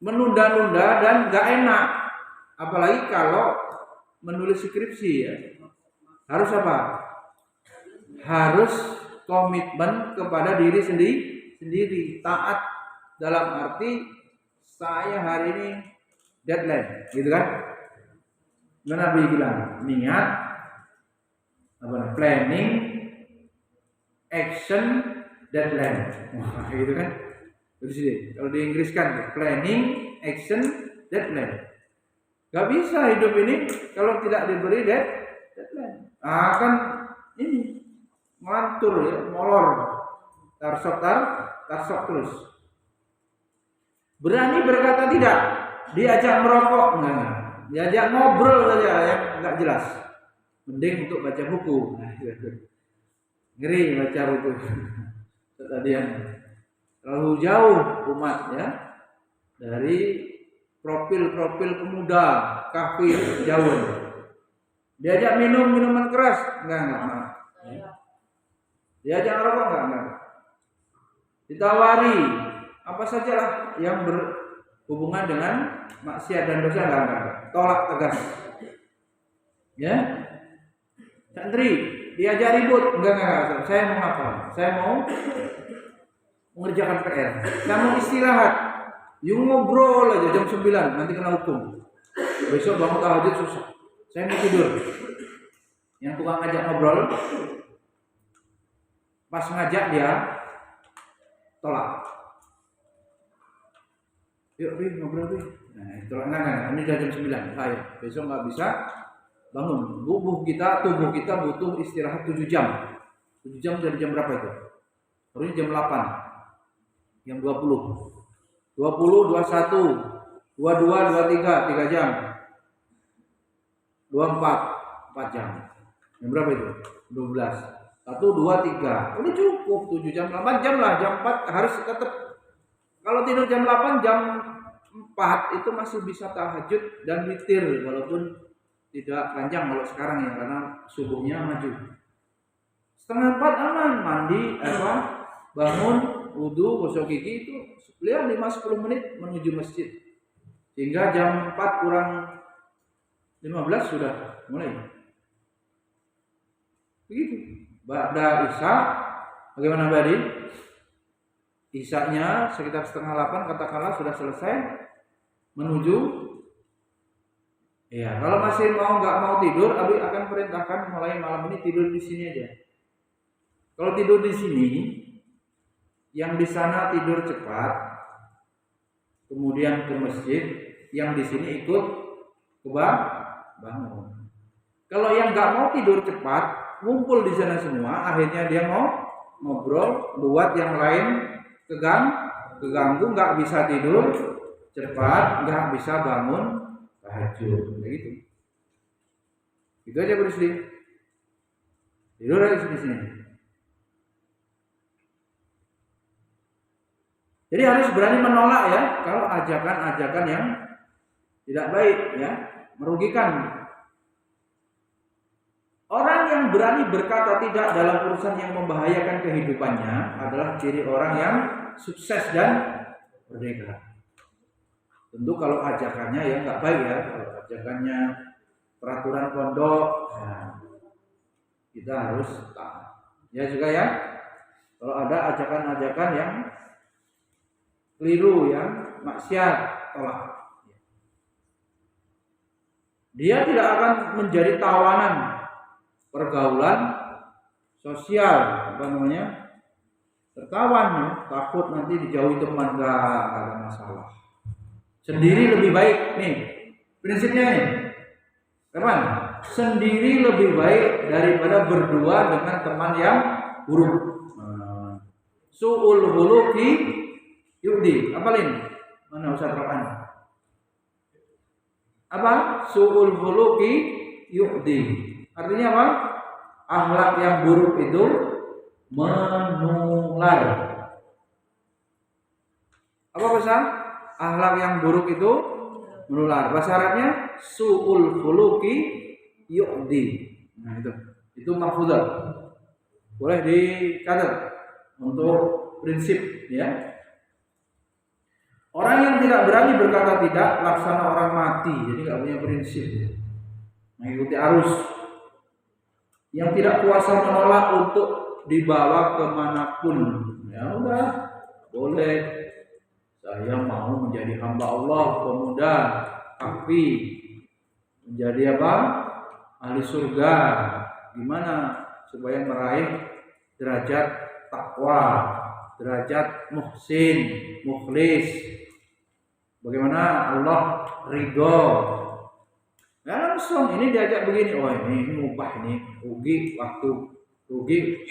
Menunda-nunda dan nggak enak. Apalagi kalau menulis skripsi ya. Harus apa? Harus komitmen kepada diri sendiri. Taat dalam arti saya hari ini deadline, gitu kan? Nabi bilang niat, planning, action, deadline. Wah, gitu kan? Terus kalau di Inggris kan planning, action, deadline. Gak bisa hidup ini kalau tidak diberi deadline. Akan ini melantur ya, molor, tarsok terus. Berani berkata tidak, diajak merokok enggak. Diajak ngobrol saja yang enggak jelas. Mending untuk baca buku. Ngeri baca buku. Tadi yang terlalu jauh umat ya dari profil pemuda kafir jauh. Diajak minum minuman keras enggak. Diajak rokok enggak. Ditawari apa sajalah yang hubungan dengan maksiat dan dosa enggak. Tolak tegas. Ya. Santri diajak ribut, enggak. Saya mau apa? Saya mau mengerjakan PR. Saya mau istirahat. You ngobrol aja jam 9, nanti kena hukum. Besok bangun tahajud susah. Saya mau tidur. Yang tukang ngajak ngobrol, pas ngajak dia tolak. Yuk Ri, ngobrol Ri. Nah, itu enggak. Ini udah jam 9. Ayo, besok enggak bisa bangun. Tubuh kita butuh istirahat 7 jam. 7 jam dari jam berapa itu? Harusnya jam 8. Jam 20. 20, 21, 22, 23, 3 jam. 24, 4 jam. Jam berapa itu? 12. 1, 2, 3. Udah cukup 7 jam, 8 jam lah. Jam 4 harus tetap. Kalau tidur jam 8, jam 4 itu masih bisa tahajud dan witir walaupun tidak panjang kalau sekarang ya karena subuhnya maju. Setengah 4 aman, mandi bangun, wudu, gosok gigi itu beliau 5-10 menit menuju masjid. Hingga jam 4 kurang 15 sudah mulai. Begitu. Ba'da Isya bagaimana Badi? Isyanya sekitar setengah 8 katakanlah sudah selesai menuju. Ya, kalau masih nggak mau tidur, Abi akan perintahkan mulai malam ini tidur di sini aja. Kalau tidur di sini, yang di sana tidur cepat, kemudian ke masjid, yang di sini ikut bangun. Kalau yang nggak mau tidur cepat, ngumpul di sana semua, akhirnya dia mau ngobrol, buat yang lain keganggu, nggak bisa tidur cepat, nggak bisa bangun tahajud, kayak gitu. Itu aja bersih. Tidur aja di sini. Jadi harus berani menolak ya kalau ajakan-ajakan yang tidak baik ya, merugikan. Orang yang berani berkata tidak dalam urusan yang membahayakan kehidupannya adalah ciri orang yang sukses dan merdeka. Tentu kalau ajakannya ya nggak baik ya, kalau ajakannya peraturan pondok, ya, kita harus taat. Ya juga ya, kalau ada ajakan-ajakan yang keliru, yang maksiat, tolak. Dia tidak akan menjadi tawanan pergaulan sosial, tertawan ya, takut nanti dijauhi teman, nggak ada masalah. Sendiri lebih baik nih, prinsipnya nih, teman. Sendiri lebih baik daripada berdua dengan teman yang buruk. Su'ul huluki yudi. Apalin? Mana Ustaz Rapan? Apa? Su'ul huluki yudi. Artinya apa? Akhlak yang buruk itu menular. Apa pesan? Akhlak yang buruk itu menular. Bahasa Arabnya su'ul khuluqi yu'di. Nah itu mahfudzah. Boleh dicatat untuk prinsip ya. Orang yang tidak berani berkata tidak laksana orang mati, jadi nggak punya prinsip, mengikuti arus. Yang tidak kuasa menolak untuk dibawa kemanapun, ya udah boleh. Saya mau menjadi hamba Allah, pemuda, tapi menjadi apa? Ahli surga. Gimana supaya meraih derajat takwa, derajat muhsin, mukhlis? Bagaimana Allah ridho? Ya langsung ini diajak begini, oh ini mubah nih, rugi waktu, rugi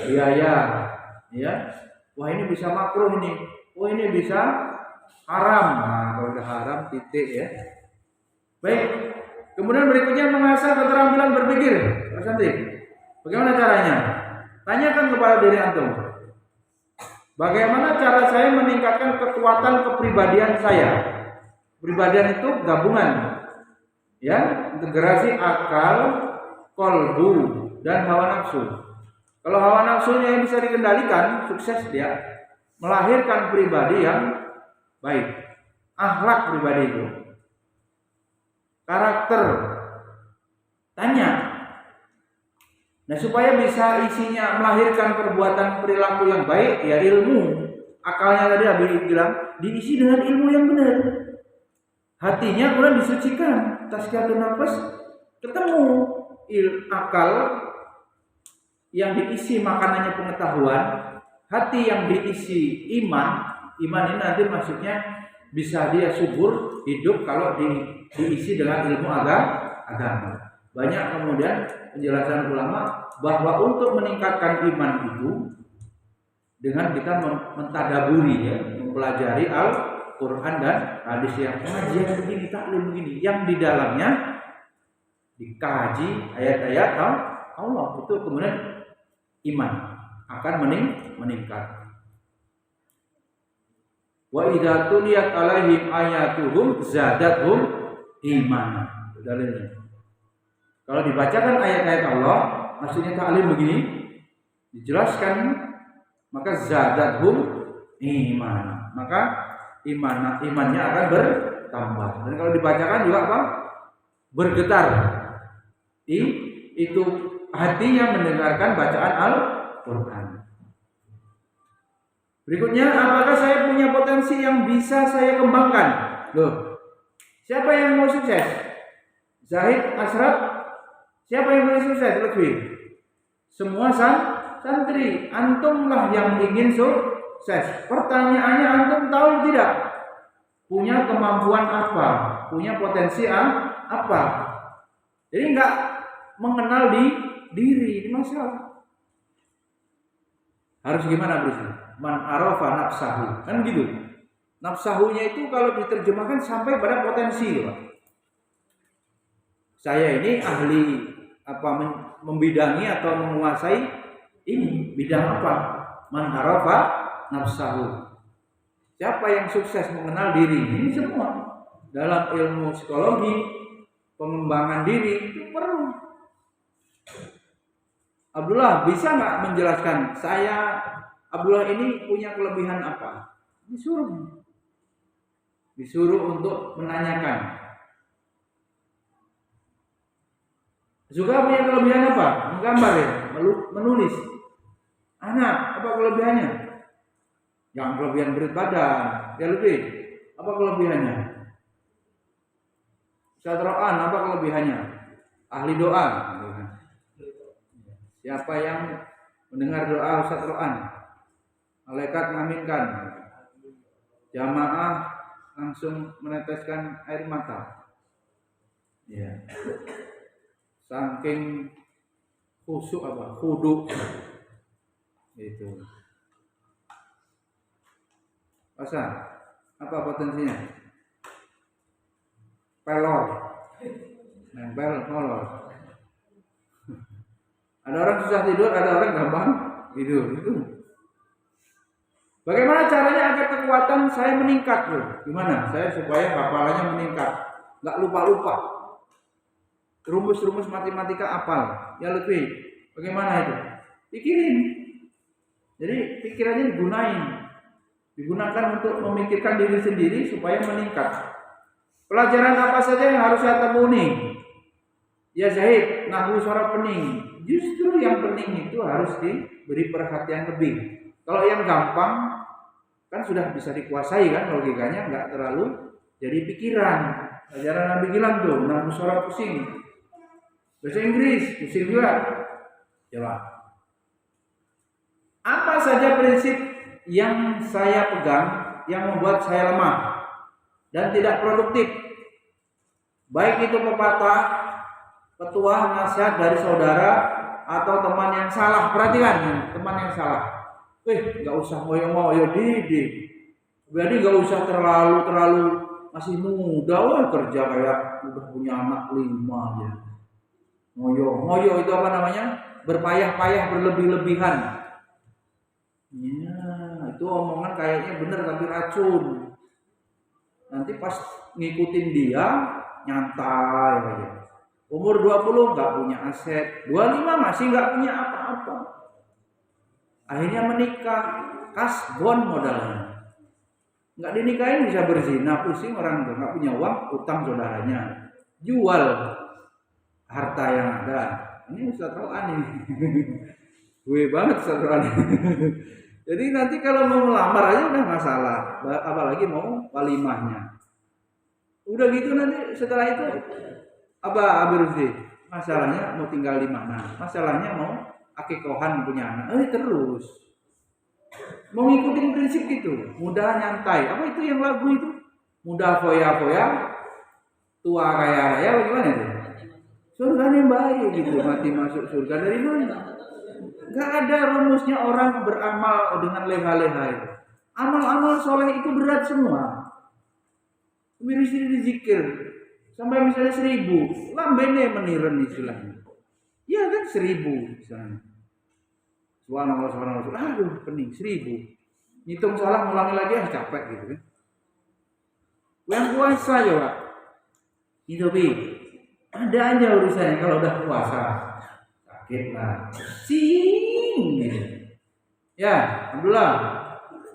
biaya, ya. Wah ini bisa makruh nih. Oh ini bisa haram. Nah kalau udah haram titik ya. Baik. Kemudian berikutnya mengasah keterampilan berpikir. Mas Santri, bagaimana caranya? Tanyakan kepada diri antum. Bagaimana cara saya meningkatkan kekuatan kepribadian saya? Kepribadian itu gabungan, ya, integrasi akal, kolbu, dan hawa nafsu. Kalau hawa nafsunya yang bisa dikendalikan, sukses dia. Melahirkan pribadi yang baik. akhlak pribadi itu, karakter. Tanya. Nah, supaya bisa isinya melahirkan perbuatan perilaku yang baik, ya ilmu. Akalnya tadi Abi bilang diisi dengan ilmu yang benar. Hatinya kemudian disucikan. Tazkiyatun nafs ketemu akal yang diisi makanannya pengetahuan, hati yang diisi iman. Iman ini nanti maksudnya bisa dia subur hidup kalau diisi dengan ilmu agama. Banyak kemudian penjelasan ulama bahwa untuk meningkatkan iman itu dengan kita mentadaburi, ya, mempelajari Al-Quran dan hadis, yang kajian begini, taklim begini, yang di dalamnya dikaji ayat-ayat Allah, itu kemudian iman akan meningkat. Wa idza tuliyat alaihim ayatuhum zadatuhum imanan. Dalilnya. Kalau dibacakan ayat-ayat Allah, maksudnya taklim begini, dijelaskan, maka zadatuhum imanan. Maka imannya akan bertambah. Dan kalau dibacakan juga apa? Bergetar. Itu hatinya mendengarkan bacaan Al-Quran. Berikutnya, apakah saya punya potensi yang bisa saya kembangkan? Loh, siapa yang mau sukses? Zahid, Ashraf? Siapa yang mau sukses? Lebih. Semua santri. Antumlah yang ingin sukses. Pertanyaannya, antum tahu tidak? Punya kemampuan apa? Punya potensi apa? Jadi enggak mengenal diri, ini masalah. Harus gimana berarti? Man arafa nafsahu, kan gitu. Nafsahunya itu kalau diterjemahkan sampai pada potensi, Pak. Saya ini ahli membidangi atau menguasai ini bidang apa? Man arafa nafsahu. Siapa yang sukses mengenal diri? Ini semua dalam ilmu psikologi, pengembangan diri itu perlu. Abdullah, bisa nggak menjelaskan Abdullah ini punya kelebihan apa? Disuruh untuk menanyakan. Juga punya kelebihan apa? Menggambar, ya, menulis. Anak, apa kelebihannya? Yang kelebihan berat badan, ya lebih. Apa kelebihannya? Syatra'an, apa kelebihannya? Ahli doa. Siapa yang mendengar doa Ustaz Ro'an, malaikat mengaminkan, jamaah langsung meneteskan air mata. Ya. Saking khusyuk khudu. Itu. Masa apa potensinya? Pelor. Nempel molor. Ada orang susah tidur, ada orang gampang tidur. Itu. Bagaimana caranya agar kekuatan saya meningkat, bro? Gimana? Saya supaya hafalannya meningkat, nggak lupa-lupa. Rumus-rumus matematika apal, ya lebih. Bagaimana itu? Pikirin. Jadi pikirannya digunakan untuk memikirkan diri sendiri supaya meningkat. Pelajaran apa saja yang harus saya temuni? Ya Zahid, nahwu suara pening. Justru yang pening itu harus diberi perhatian lebih. Kalau yang gampang kan sudah bisa dikuasai kan, logikanya nggak terlalu jadi pikiran. Pelajaran Nabi bilang tuh, nahwu suara pusing. Bahasa Inggris pusing juga. Coba. Apa saja prinsip yang saya pegang yang membuat saya lemah dan tidak produktif? Baik itu pepatah, petuah, nasihat dari saudara atau teman yang salah. Perhatikan, teman yang salah. Nggak usah ngoyo-ngoyo, didik. Jadi nggak usah terlalu masih muda, kerja kayak udah punya anak 5 aja. Ngoyo itu apa namanya? Berpayah-payah, berlebih-lebihan. Ya, itu omongan kayaknya bener tapi racun. Nanti pas ngikutin dia nyantai aja. Umur 20 nggak punya aset, 25 masih nggak punya apa-apa. Akhirnya menikah, kasbon modalnya. Nggak dinikahin bisa berzina, pusing orang tuh, nggak punya uang, utang saudaranya, jual harta yang ada. Ini Ustaz Roan ini, gue banget Ustaz Roan. Jadi nanti kalau mau melamar aja udah masalah, apalagi mau walimahnya. Udah gitu nanti setelah itu apa Abirusdi? Masalahnya mau tinggal di mana? Masalahnya mau akikohan punya anak, terus. Mau ngikutin prinsip gitu, mudah nyantai. Apa itu yang lagu itu? Mudah foya-foya, tua kaya-raya, bagaimana itu? Surganya baik gitu, mati masuk surga dari mana? Gak ada rumusnya orang beramal dengan leha-leha itu. Amal-amal soleh itu berat semua. Wirid zikir sampai misalnya 1000, lambene meniren istilahnya. Iya kan 1000 misalnya. Subhanallah, aduh pening 1000. Ngitung salah ngulangi lagi capek gitu kan. Yang puasa juga. Itu ada aja urusannya kalau udah puasa. Sakit lah. Sing gitu. Ya, alhamdulillah.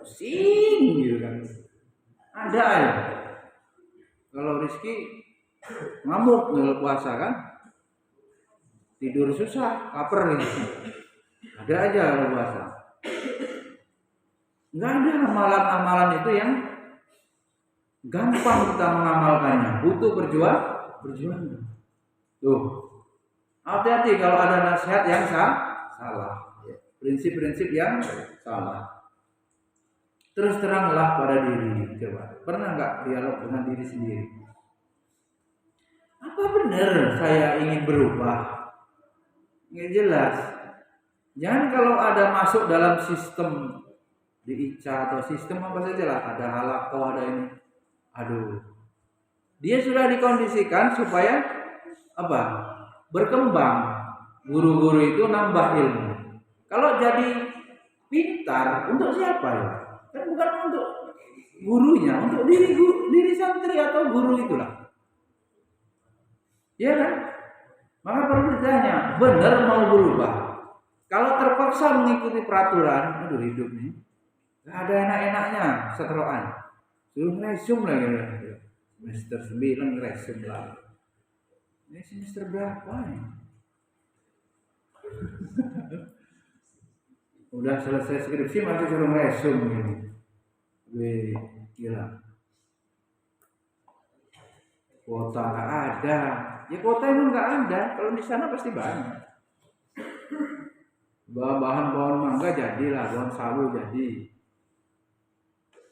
Sing gitu kan. Ada aja. Kalau Rizky ngamuk kalau puasa kan. Tidur susah, lapar gitu. Ada aja kalau puasa. Nggak ada amalan-amalan itu yang gampang kita mengamalkannya. Butuh berjuang. Tuh. Hati-hati kalau ada nasihat yang salah. Prinsip-prinsip yang salah. Terus teranglah pada diri. Coba. Pernah nggak dialog dengan diri sendiri? Apa benar saya ingin berubah? Nggak jelas. Jangan kalau ada masuk dalam sistem di ICA atau sistem apa saja lah, ada halakoh, ada ini. Aduh. Dia sudah dikondisikan supaya apa? Berkembang. Guru-guru itu nambah ilmu. Kalau jadi pintar untuk siapa ya? Kan bukan untuk gurunya, untuk diri santri atau guru itulah. Ya kan? Maka perlu ditanya, benar mau berubah? Kalau terpaksa mengikuti peraturan, aduh hidup nih, nggak ada enak-enaknya seteroan. Suruh ngesum lagi, semester 9 ngesum lah. Ini semester berapa nih? Udah selesai skripsi masih suruh ngesum ini. Wih, gila. Kuota nggak ada. Ya kuota emang nggak ada. Kalau di sana pasti banyak. Bahan pohon mangga jadilah, pohon sawo jadi.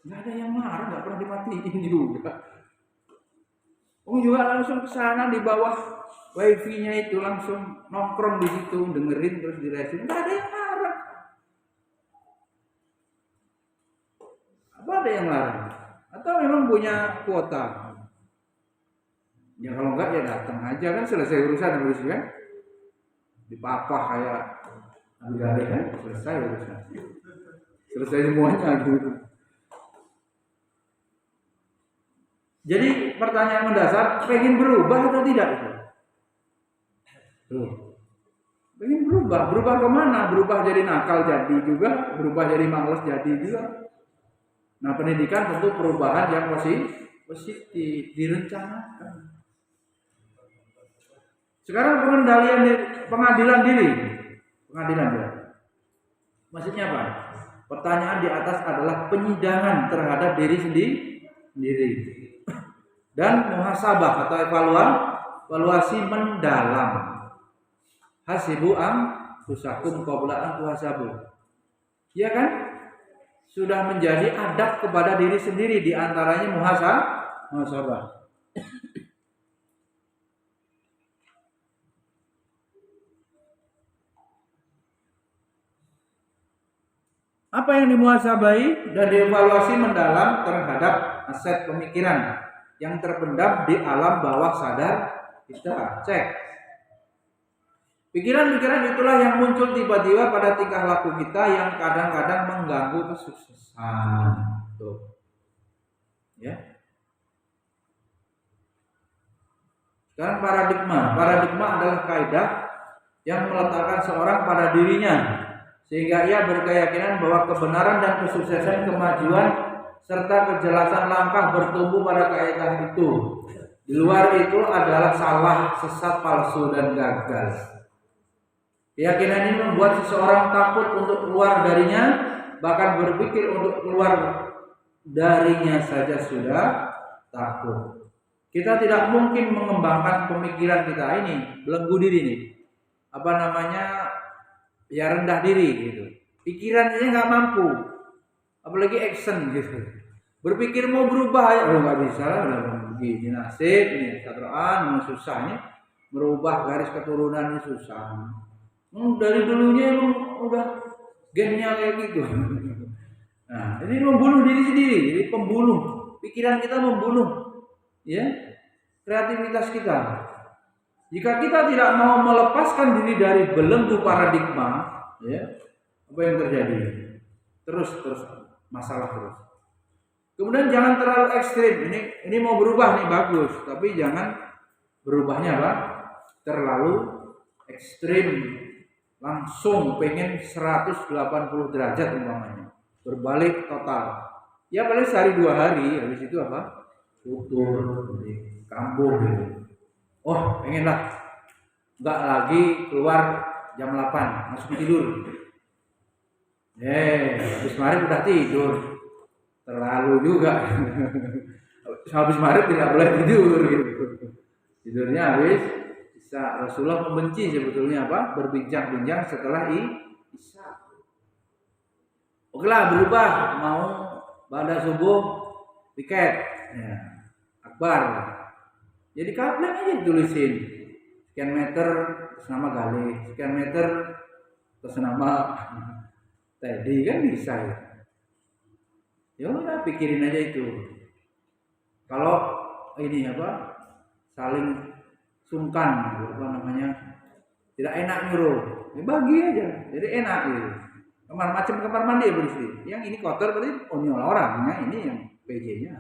Nggak ada yang marah, nggak pernah dimatiin juga. Juga langsung ke sana di bawah wifi-nya itu langsung nongkrong di situ, dengerin terus diresin. Nggak ada yang marah. Apa ada yang larang? Atau memang punya kuota? Ya kalau enggak ya datang aja kan, selesai urusan kan. Dipapah kayak Abdul kan, selesai urusan. Selesai semuanya gitu. Jadi pertanyaan mendasar, pengen berubah atau tidak itu? Pengen berubah kemana? Berubah jadi nakal jadi juga, berubah jadi malas jadi juga. Nah pendidikan tentu perubahan yang positif direncanakan. Sekarang pengadilan diri. Maksudnya apa? Pertanyaan di atas adalah penyidangan terhadap diri sendiri. Dan muhasabah atau evaluasi mendalam. Hasibu anfusakum qabla an tuhasabu. Ya kan? Sudah menjadi adab kepada diri sendiri, di antaranya muhasabah. Apa yang dimuhasabai dan dievaluasi mendalam terhadap aset pemikiran yang terpendam di alam bawah sadar kita. Cek. Pikiran-pikiran itulah yang muncul tiba-tiba pada tingkah laku kita yang kadang-kadang mengganggu kesuksesan. Tuh. Ya. Sekarang paradigma adalah kaidah yang meletakkan seorang pada dirinya, sehingga ia berkeyakinan bahwa kebenaran dan kesuksesan kemajuan serta kejelasan langkah bertumbuh pada kaidah itu. Di luar itu adalah salah, sesat, palsu, dan gagal. Keyakinan ini membuat seseorang takut untuk keluar darinya, bahkan berpikir untuk keluar darinya saja sudah takut. Kita tidak mungkin mengembangkan pemikiran kita ini, belenggu diri nih. Ya rendah diri gitu. Pikirannya nggak mampu, apalagi action gitu. Berpikir mau berubah ya, nggak bisa lah. Begini nasib nih, katraan susah nih, merubah garis keturunan ini susah. Dari dulunya emang udah gennya kayak gitu. Nah, ini membunuh diri sendiri, jadi pembunuh. Pikiran kita membunuh, ya, kreativitas kita. Jika kita tidak mau melepaskan diri dari belenggu paradigma, ya, apa yang terjadi? Terus masalah terus. Kemudian jangan terlalu ekstrim. Ini mau berubah nih bagus, tapi jangan berubahnya apa? Terlalu ekstrim. Langsung pengen 180 derajat umpamanya. Berbalik total. Ya paling sehari 2 hari, habis itu apa? Tutur, kambuh gitu. Oh, pengen lah. Enggak lagi keluar jam 8, masuk tidur. Habis maghrib udah tidur. Terlalu juga. Habis maghrib tidak boleh tidur gitu. Tidurnya habis Isya. Rasulullah membenci sebetulnya apa? Berbincang-bincang setelah Isya. Okelah berubah, mau pada subuh piket, ya, akbar. Jadi kapleng aja ditulisin sekian meter atas nama Galih, sekian meter atas nama Teddy, kan bisa ya. Ya udah pikirin aja itu. Kalau ini apa? Saling sungkan, tidak enak nyuruh, ya bagi aja, jadi enak gitu. Kamar mandi ya berisi. Yang ini kotor berarti onyol orangnya, ini yang PJ-nya.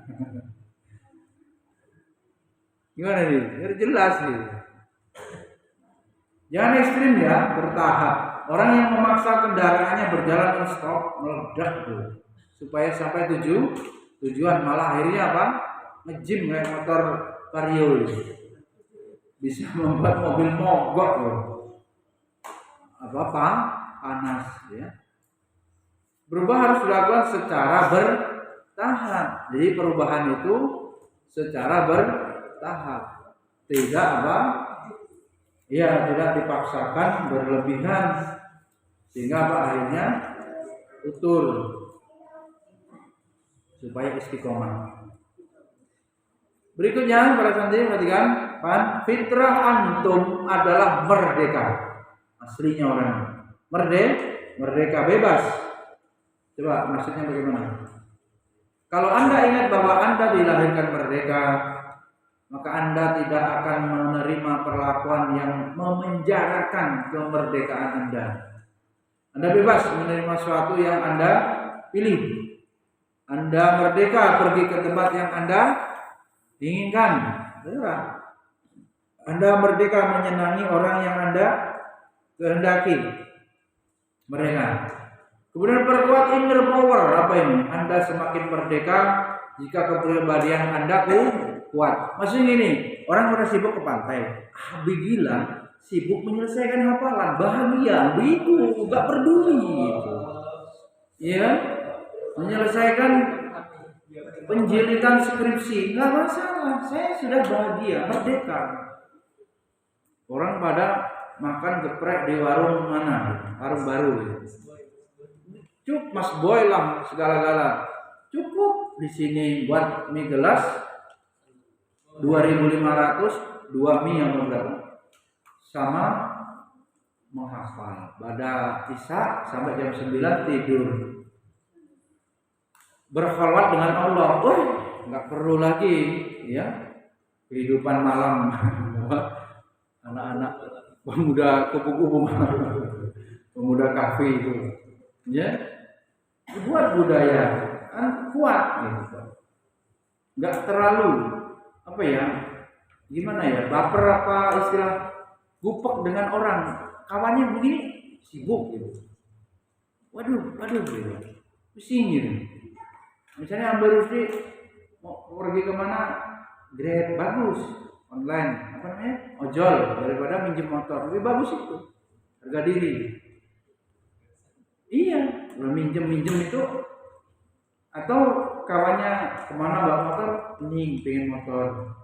Gimana nih? Biar jelas gitu. Jangan ekstrim ya, bertahap. Orang yang memaksa kendaraannya berjalan non-stop meledak tuh. Supaya sampai tujuan malah akhirnya apa? Nge-gym kayak motor Vario. Bisa membuat mobil mogok loh. Panas ya. Berubah harus dilakukan secara bertahap. Jadi perubahan itu secara bertahap. Tidak apa? Ya, tidak dipaksakan berlebihan sehingga apa akhirnya utur supaya istiqomah. Berikutnya para santri perhatikan, fitrah antum adalah merdeka. Aslinya orang merdeka bebas. Coba maksudnya bagaimana? Kalau Anda ingat bahwa Anda dilahirkan merdeka, maka Anda tidak akan menerima perlakuan yang memenjarakan kemerdekaan Anda. Anda bebas menerima sesuatu yang Anda pilih. Anda merdeka pergi ke tempat yang Anda inginkan. Anda merdeka menyenangi orang yang Anda kehendaki. Merdeka. Kemudian perkuat inner power. Apa ini? Anda semakin merdeka jika kepribadian Anda kuat. Maksudnya gini, orang udah sibuk ke pantai, gila, sibuk menyelesaikan hafalan, bahagia, begitu, gak peduli gitu. Ya, menyelesaikan penjilitan skripsi, gak masalah, saya sudah bahagia, merdeka. Orang pada makan geprek di warung mana? Warung baru. Cukup Mas Boy lah segala-gala. Cukup di sini buat mie gelas 2.500, 2 mie yang berapa? Sama menghafal. Pada Isya sampai jam 9 tidur. Berkholwat dengan Allah. Nggak perlu lagi ya kehidupan malam. Anak-anak pemuda kupu-kupu, pemuda kafe itu, ya, buat budaya kan kuat gitu, nggak terlalu apa ya, gimana ya, baper apa istilah, gupek dengan orang, kawannya begini sibuk gitu, waduh gitu, pusing gitu. Misalnya Ambil Rusdi mau pergi kemana, Grab bagus, online apa namanya, ojol daripada minjem motor, lebih bagus itu harga diri. Iya, kalau minjem itu, atau kawannya kemana bawa motor, pengen motor,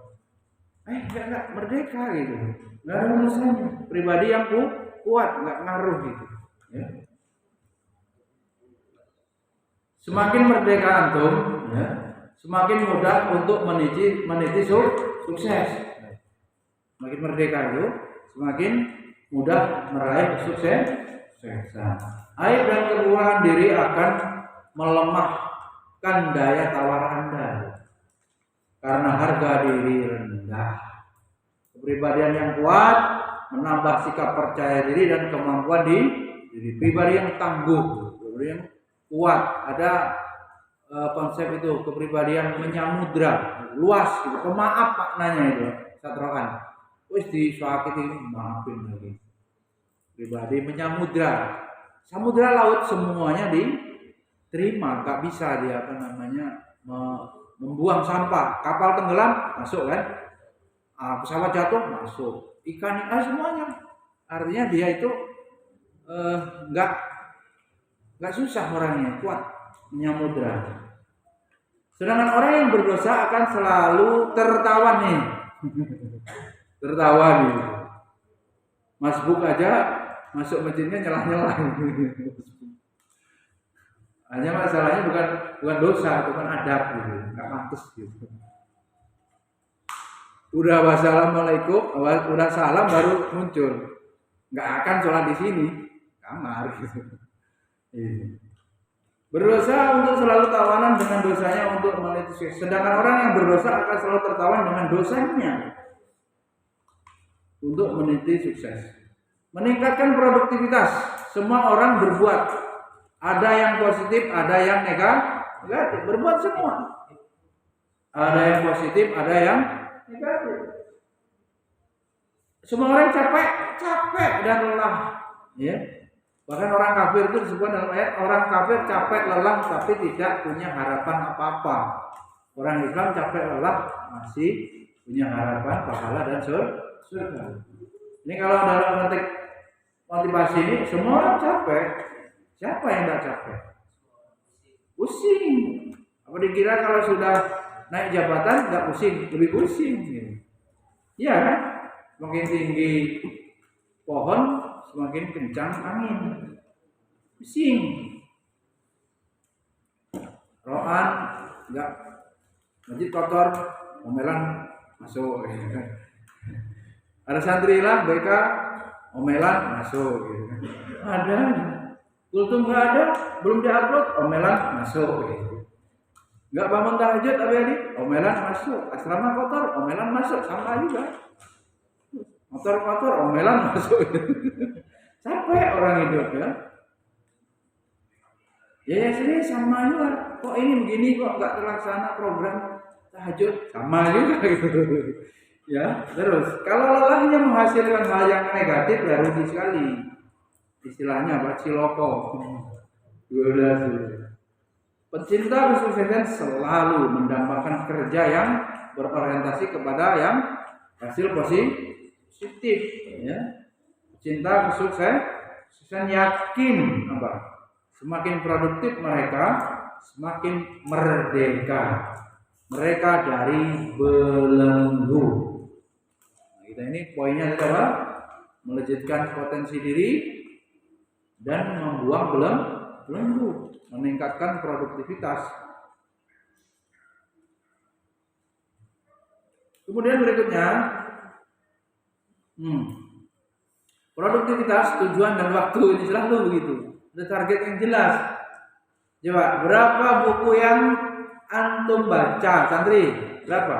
enggak merdeka gitu, nggak ada urusannya, pribadi yang kuat, nggak ngaruh gitu. Ya. Semakin merdeka antum, ya, semakin mudah untuk meniti sukses. Semakin merdeka itu, semakin mudah meraih kesuksesan. Aib dan kekurangan diri akan melemahkan daya tawar Anda karena harga diri rendah. Kepribadian yang kuat menambah sikap percaya diri dan kemampuan diri. Pribadi yang tangguh, pribadi yang kuat, ada konsep itu kepribadian menyamudra, luas gitu, pemaaf maknanya itu, satrokan. Wis disakiti maafin lagi. Pribadi menyamudra, samudra laut semuanya diterima, nggak bisa dia membuang sampah. Kapal tenggelam masuk kan, pesawat jatuh masuk, ikan semuanya. Artinya dia itu nggak susah orangnya, kuat, menyamudra. Sedangkan orang yang berdosa akan selalu tertawa nih. Tertawa nih. Masbuk aja masuk masjidnya nyelah-nyelah. Hanya masalahnya bukan dosa, bukan adab gitu, nggak pantas gitu. Udah wassalamualaikum, udah salam baru muncul, nggak akan sholat di sini, kamar gitu. Berdosa untuk selalu tawanan dengan dosanya untuk meniti sukses. Sedangkan orang yang berdosa akan selalu tertawan dengan dosanya untuk meniti sukses. Meningkatkan produktivitas. Semua orang berbuat. Ada yang positif, ada yang negatif. Berbuat semua. Ada yang positif, ada yang negatif. Semua orang capek dan lelah. Ya. Bahkan orang kafir itu disebut dalam ayat, orang kafir capek lelah tapi tidak punya harapan apa-apa. Orang Islam capek lelah masih punya harapan pahala dan surga. Ini kalau dalam konteks motivasi ini semua orang capek. Siapa yang tidak capek? Pusing. Apa dikira kalau sudah naik jabatan nggak pusing, lebih pusing? Iya kan? Semakin tinggi pohon, semakin kencang angin, pusing. Rohan enggak, masjid kotor, omelan masuk. Ada santri lah, BK, omelan masuk. Ada, kultum nggak ada, belum diupload, omelan masuk. Nggak bangun tahajud, adik-adik, omelan masuk. Asrama kotor, omelan masuk, sama juga. Motor kotor, omelan masuk. Capek orang hidup ya. Ya sini sama juga. Kok ini begini kok nggak terlaksana program tahajud, sama juga gitu. Ya terus kalau lelahnya menghasilkan hal yang negatif ya rugi sekali. Istilahnya apa? Ciloko. 12. Pecinta kesuksesan selalu mendambakan kerja yang berorientasi kepada yang hasil positif, ya. Cinta kesuksesan yakin apa? Semakin produktif mereka, semakin merdeka mereka dari belenggu. Nah, kita ini poinnya adalah melejitkan potensi diri dan membuang belenggu, meningkatkan produktivitas. Kemudian berikutnya produktivitas, tujuan dan waktu ini selalu begitu. Ada target yang jelas. Coba berapa buku yang antum baca, santri? Berapa?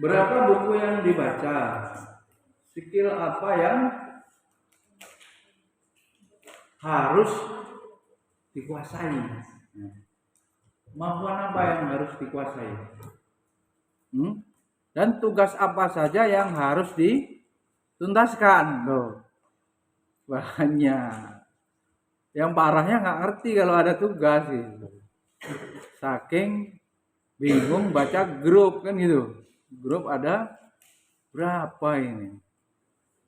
Berapa buku yang dibaca? Skill apa yang harus dikuasai? Kemampuan apa yang harus dikuasai? dan tugas apa saja yang harus dituntaskan. Loh, banyak. Yang parahnya nggak ngerti kalau ada tugas gitu. Saking bingung baca grup kan gitu. Grup ada berapa ini?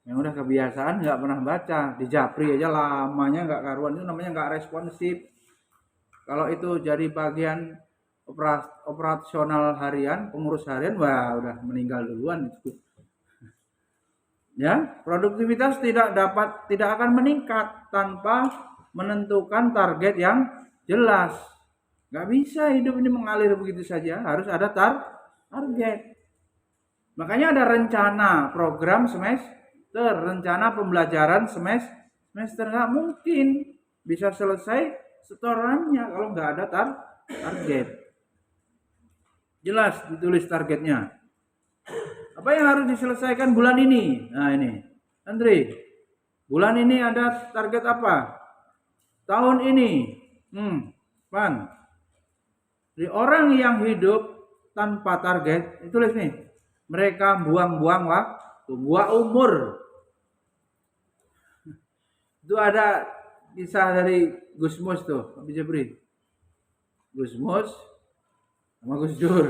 Yang udah kebiasaan nggak pernah baca. Di Japri aja lamanya nggak karuan, itu namanya nggak responsif. Kalau itu jadi bagian operasional harian, pengurus harian, wah udah meninggal duluan itu. Ya, produktivitas tidak akan meningkat tanpa menentukan target yang jelas. Nggak bisa hidup ini mengalir begitu saja, harus ada target. Makanya ada rencana program semester, rencana pembelajaran semester. Nggak mungkin bisa selesai setorannya kalau nggak ada target. Jelas ditulis targetnya. Apa yang harus diselesaikan bulan ini? Nah ini, Andri, bulan ini ada target apa? Tahun ini, Pan. Di orang yang hidup tanpa target, tulis nih, mereka buang-buang waktu, buang umur. Itu ada kisah dari Gusmus tuh, Habib Jabri. Gusmus sama Gus Dur.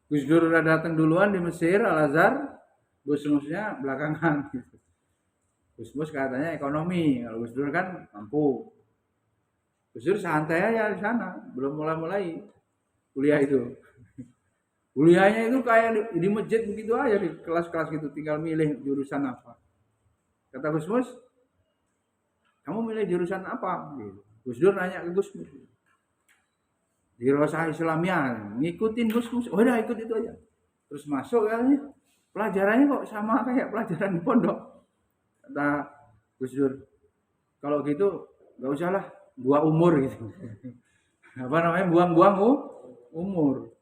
Gus Dur udah datang duluan di Mesir, Al-Azhar, Gusmusnya belakangan. Gusmus katanya ekonomi, kalau Gus Dur kan mampu. Gus Dur santai aja di sana, belum mulai kuliah itu. Kuliahnya itu kayak di masjid begitu aja, di kelas-kelas gitu, tinggal milih jurusan apa. Kata Gusmus, kamu milih jurusan apa? Gitu. Gus Dur nanya ke Gusmus. Di Rosa Islamiyah, ngikutin Gusmus, oh udah ikut itu aja. Terus masuk katanya, pelajarannya kok sama kayak pelajaran di pondok. Kata Gus Dur, kalau gitu gak usah lah, buang umur gitu. Apa namanya, buang-buang umur.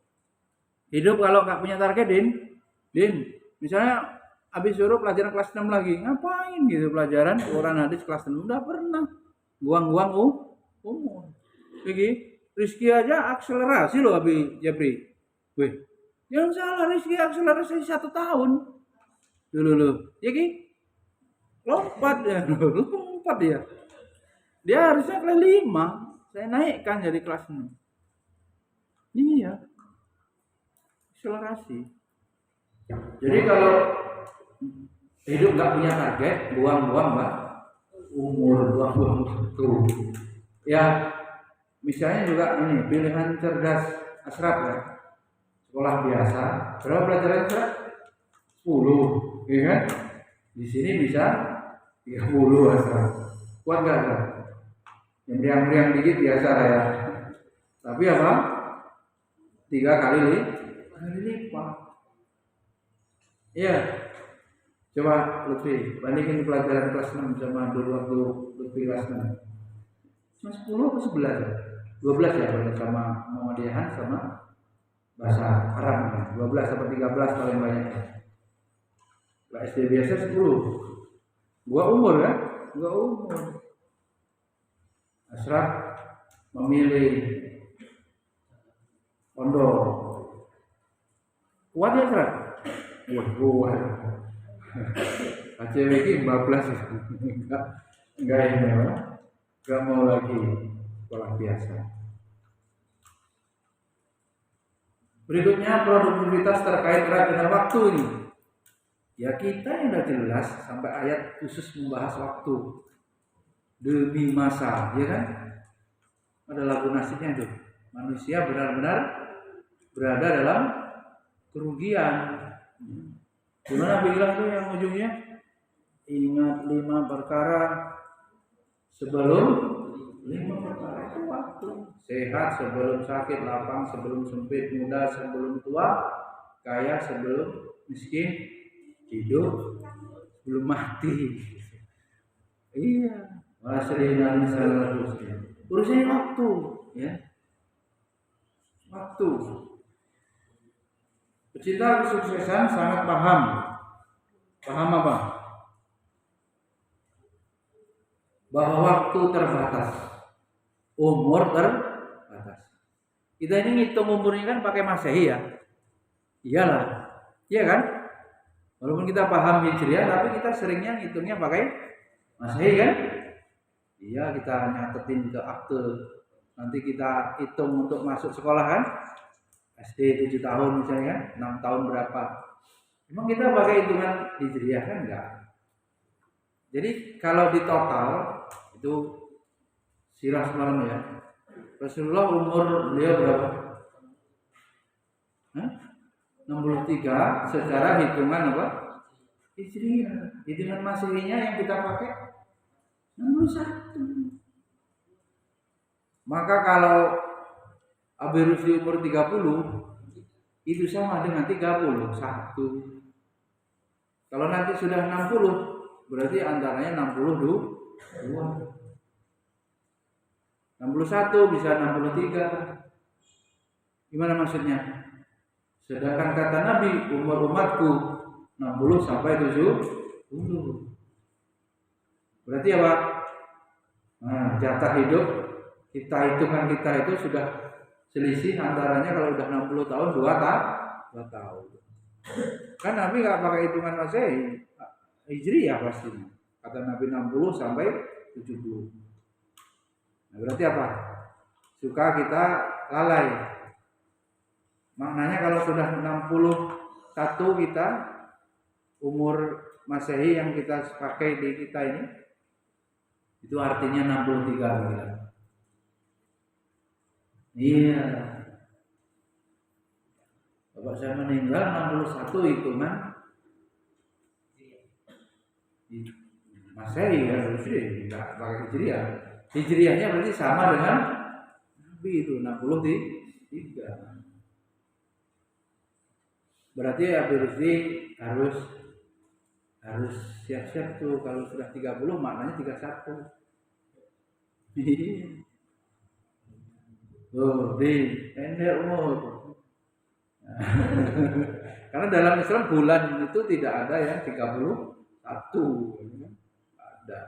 Hidup kalau gak punya target, Din, misalnya habis suruh pelajaran kelas 6 lagi, ngapain gitu pelajaran Quran hadis kelas 6, udah pernah. Buang-buang umur. Begitu. Rizki aja akselerasi loh Habib Jabri. Wih, jangan salah, Rizki akselerasi 1 tahun. Dulu. Ya Ki? Lompat ya. Dia harusnya kelas 5. Saya naikkan jadi kelas 6. Iya. Akselerasi. Jadi kalau hidup gak punya target, buang-buang Mbak. Umur, buang-buang waktu. Ya, misalnya juga ini pilihan cerdas asraf ya, sekolah biasa berapa pelajaran asraf? 10, ya kan? Di sini bisa 30 asraf. Kuat nggak? Yang riang-riang dikit biasa ya. Tapi apa? 3 kali lipat. Iya. Coba Lutfi bandingin pelajaran kelas 6 sama dulu waktu Lutfi kelas 6. Cuma 10 atau 11 ya? 12 ya sama Muhammadiyah sama bahasa Arab ya. 12 sampai 13 paling banyak. Lah SD biasa 10. Gua umur kan? Gua umur. Asraf memilih pondok. Kuat ya Asraf? Kuat. ACW ini 14 enggak ini ya. Enggak mau lagi sekolah biasa. Berikutnya produktivitas terkait erat dengan waktu ini. Ya kita yang udah jelas sampai ayat khusus membahas waktu demi masa, ya kan? Ada lagu nasibnya tuh. Manusia benar-benar berada dalam kerugian. Gimana bilang tuh yang ujungnya? Ingat 5 perkara sebelum 5 perkara itu waktu. Sehat sebelum sakit, lapang sebelum sempit, muda sebelum tua, kaya sebelum miskin, hidup sebelum mati. Iya, wasallallahu alaihi wasallam. Urusannya waktu, ya. Waktu. Pecinta kesuksesan sangat paham. Paham apa? Bahwa waktu terbatas, umur terbatas. Kita ini ngitung umurnya kan pakai Masehi ya. Iyalah, iya kan? Walaupun kita paham Hijriah, tapi kita seringnya ngitungnya pakai Masehi kan? Iya, kita nyatetin ke akte. Nanti kita hitung untuk masuk sekolah kan? SD 7 tahun misalnya, 6 tahun berapa? Emang kita pakai hitungan Hijriah kan enggak? Jadi kalau di total itu sirah semalam ya. Rasulullah umur beliau berapa? 63 secara hitungan apa? Hijriah. Hitungan Masehinya yang kita pakai 61. Maka kalau Abi Rusdi umur 30 itu sama dengan 31. Kalau nanti sudah 60 berarti antaranya 62. 61 bisa 63. Gimana maksudnya? Sedangkan kata Nabi umur umatku 60 sampai 70. Berarti apa? Nah, jatah hidup kita hitungan kita itu sudah selisih antaranya kalau udah 60 tahun 2 tahun. Kan Nabi nggak pakai hitungan Masehi, Hijriah pasti. Kata Nabi 60 sampai 70. Nah, berarti apa? Suka kita lalai. Maknanya kalau sudah 61 kita umur Masehi yang kita pakai di kita ini, itu artinya 63 bulan. Iya. Bapak saya meninggal 61 hitungan Masehi ya, Hijriah, enggak pakai Hijriah. Hijriahnya berarti sama dengan Nabi itu 63. Berarti Abi Rusdi harus siap-siap tuh kalau sudah 30 maknanya 31. Tuh, di pendek umur. Karena dalam Islam bulan itu tidak ada yang 31. Ada.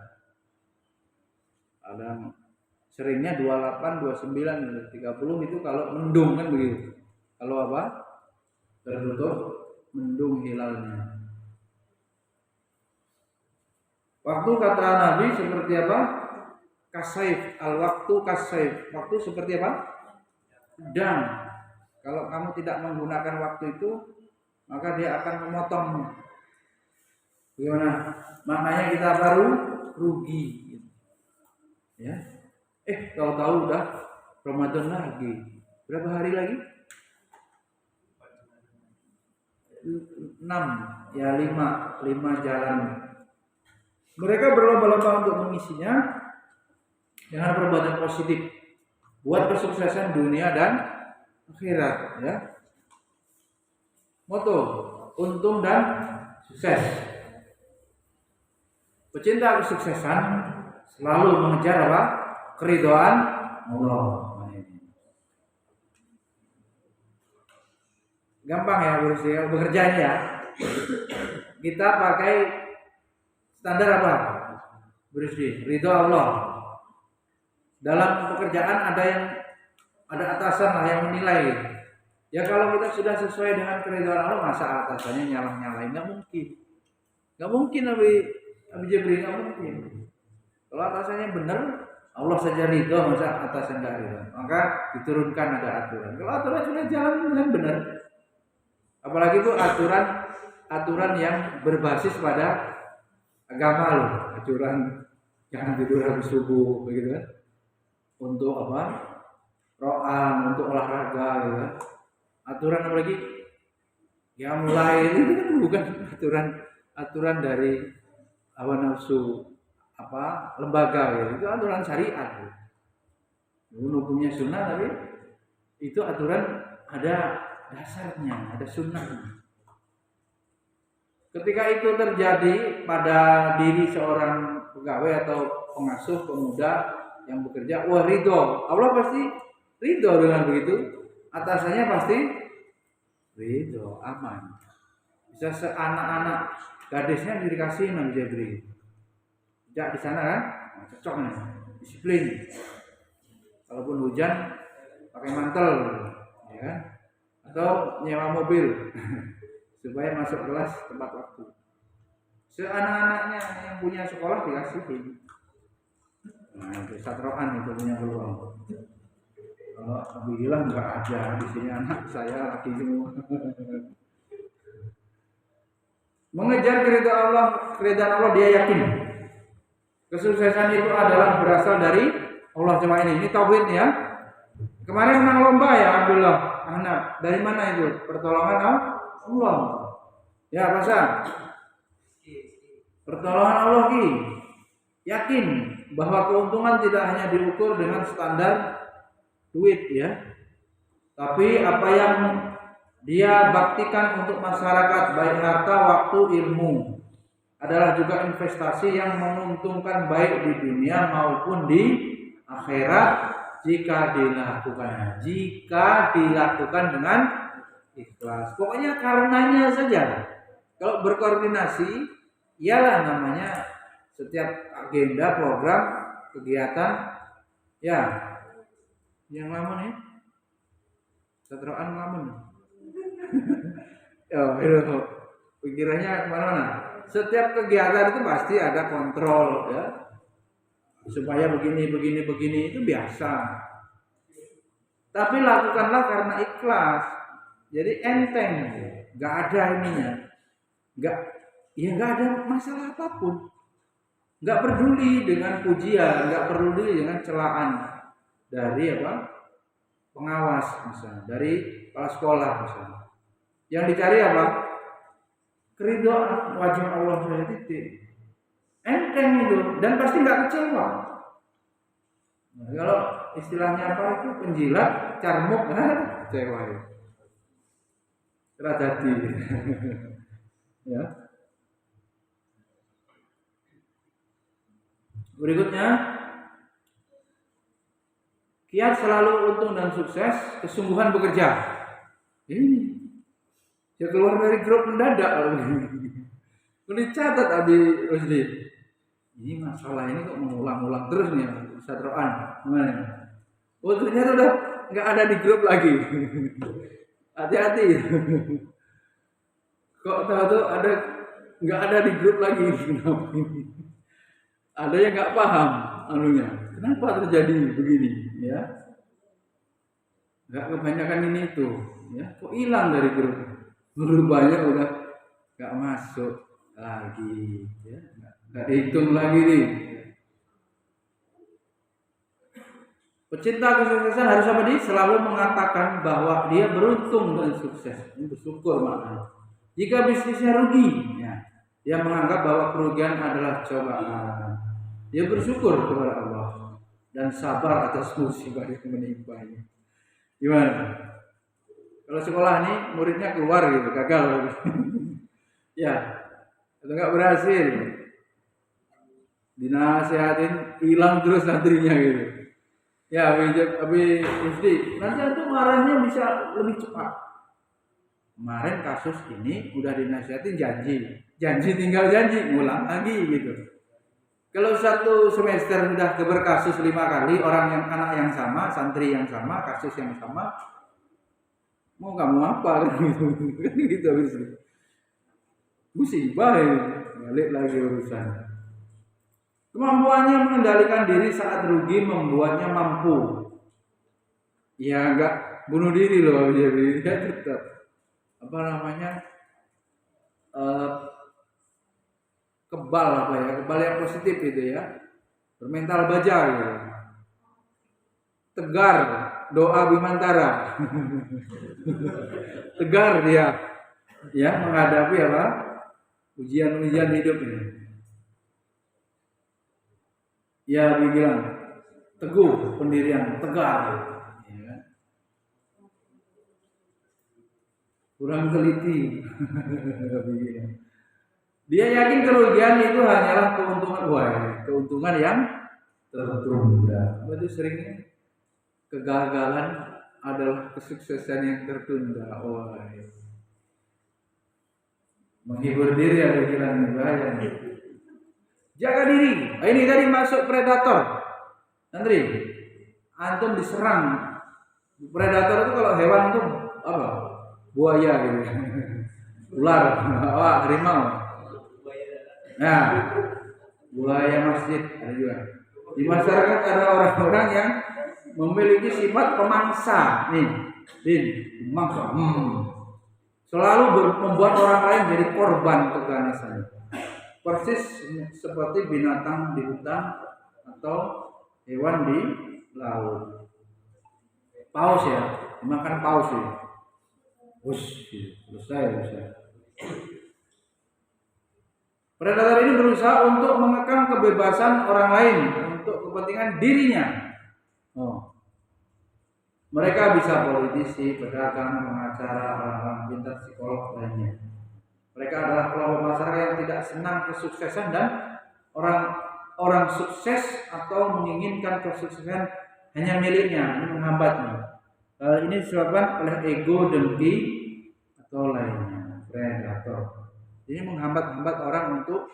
Ada seringnya 28, 29, 30 itu kalau mendung kan begitu. Kalau apa? Tertutup mendung hilalnya. Waktu kata Nabi seperti apa? Kasaif, al-waktu kasaif. Waktu seperti apa? Pedang. Kalau kamu tidak menggunakan waktu itu, maka dia akan memotongmu. Gimana? Maknanya kita baru rugi. Ya. Tahu-tahu udah Ramadan lagi. Berapa hari lagi? 6, ya 5 jalan. Mereka berlomba-lomba untuk mengisinya dengan perbuatan positif buat kesuksesan dunia dan akhirat, ya. Moto untung dan sukses. Pecinta kesuksesan selalu mengejar apa? Keridhaan Allah. Gampang ya bekerjanya ya. Kita pakai standar apa? Ridho Allah. Dalam pekerjaan ada atasan lah yang menilai. Ya kalau kita sudah sesuai dengan keridhaan Allah, masa atasannya nyalah-nyalahin? Nggak mungkin. Nggak mungkin Abi Jibril, nggak mungkin. Kalau atasannya benar, Allah saja ridho, masa atasan nggak ridho? Maka diturunkan ada aturan. Kalau aturan sudah jalan dengan benar, apalagi itu aturan yang berbasis pada agama loh, aturan jangan tidur habis subuh, begitu kan? Untuk apa? Ro'an, untuk olahraga, gitu kan? Aturan apalagi? Ya mulai itu kan bukan aturan dari hawa nafsu lembaga, gitu. Itu aturan syariat. Hukumnya sunnah, tapi itu aturan ada dasarnya, ada sunnahnya. Ketika itu terjadi pada diri seorang pegawai atau pengasuh pemuda yang bekerja, wah ridho, Allah pasti ridho dengan begitu. Atasannya pasti ridho, aman. Bisa seanak-anak gadisnya dikasih Nabi Jibril. Sejak di sana kan, cocok nih, disiplin. Kalaupun hujan pakai mantel, ya kan? atau nyewa mobil supaya masuk kelas tepat waktu. Seanak-anaknya yang punya sekolah dikasihin. Nah, itu satroan itu punya peluang. Kalau alhamdulillah nggak ada di sini anak saya laki semua. Mengejar keridhaan Allah dia yakin. Kesuksesan itu adalah berasal dari Allah cuma ini. Ini tauhid ya. Kemarin menang lomba ya Abdullah anak. Dari mana itu? Pertolongan Allah. Ya Pasang. Pertolongan Allah ki. Yakin bahwa keuntungan tidak hanya diukur dengan standar duit ya, tapi apa yang dia baktikan untuk masyarakat baik harta, waktu, ilmu adalah juga investasi yang menguntungkan baik di dunia maupun di akhirat jika dilakukan dengan ikhlas. Pokoknya karenanya saja. Kalau berkoordinasi ialah namanya setiap agenda, program, kegiatan ya. Yang lama nih, satroan lama nih. Itu pikirannya kemana-mana. Setiap kegiatan itu pasti ada kontrol ya, supaya begini itu biasa. Tapi lakukanlah karena ikhlas. Jadi enteng, nggak ada ininya, nggak ada masalah apapun. Nggak peduli dengan pujian, nggak peduli dengan celaan dari pengawas misalnya, dari kepala sekolah misalnya. Yang dicari apa? Keridhaan wajah Allah saya titik. Enteng itu dan pasti nggak kecewa. Nah, kalau istilahnya apa itu penjilat, carmuk, kecewa ya. Terjadi. Ya. Berikutnya, kiat selalu untung dan sukses, kesungguhan bekerja. Ini ya keluar dari grup mendadak. Ini catat Abi Rusdi. Ini masalah ini kok mengulang-ulang terus nih satroan. Gimana? Oh ternyata udah nggak ada di grup lagi. Hati-hati. Kok tahu tuh nggak ada di grup lagi. Kenapa ini? Ada yang nggak paham anunya. Kenapa terjadi begini? Ya, nggak kebanyakan ini itu. Ya, kok hilang dari grup? Banyak udah nggak masuk lagi. Ya, nggak dihitung lagi nih. Pecinta kesuksesan harus apa nih? Selalu mengatakan bahwa dia beruntung dan sukses. Ini bersyukur maknanya. Jika bisnisnya rugi, ya, dia menganggap bahwa kerugian adalah cobaan. Dia bersyukur kepada Allah dan sabar atas musibah yang menimpanya. Gimana? Kalau sekolah ini muridnya keluar gitu, gagal. Ya, atau nggak berhasil, dinasihatin hilang terus santrinya gitu. Ya, Abi Rusdi, nanti itu marahnya bisa lebih cepat. Kemarin kasus ini udah dinasihatin janji tinggal janji, ngulang lagi gitu. Kalau satu semester sudah berkasus 5 kali, anak yang sama, santri yang sama, kasus yang sama, mau kamu apa gitu habis. Musibah ini, balik lagi urusan. Kemampuannya mengendalikan diri saat rugi membuatnya mampu. Ya enggak bunuh diri loh, jadi dia tetap kebal yang positif itu ya, bermental baja gitu. Tegar, doa bimantara. Tegar dia ya menghadapi ujian-ujian hidup ini. Ya bilang teguh pendirian, tegar ya. Kurang teliti. Dia yakin kerugian itu hanyalah keuntungan yang tertunda. Berarti seringnya kegagalan adalah kesuksesan yang tertunda. Menghibur diri ada bilang bahaya. Jaga diri. Ini tadi masuk predator. Andri, antum diserang. Predator itu kalau hewan itu apa? buaya gitu. Ular, harimau. Nah, buaya masjid ada juga. Di masyarakat ada orang-orang yang memiliki sifat pemangsa. Nih, pemangsa. Selalu membuat orang lain jadi korban keganasan. Persis seperti binatang di hutan atau hewan di laut. Paus ya, dimakan paus ya. Selesai. Predator ini berusaha untuk mengekang kebebasan orang lain untuk kepentingan dirinya. Mereka bisa politisi, pedagang, pengacara, orang-orang pintar, psikolog lainnya. Mereka adalah kelompok masyarakat yang tidak senang kesuksesan dan orang sukses atau menginginkan kesuksesan hanya miliknya, ini menghambatnya. Ini disebabkan oleh ego, dengki atau lainnya. Predator. Ini menghambat-hambat orang untuk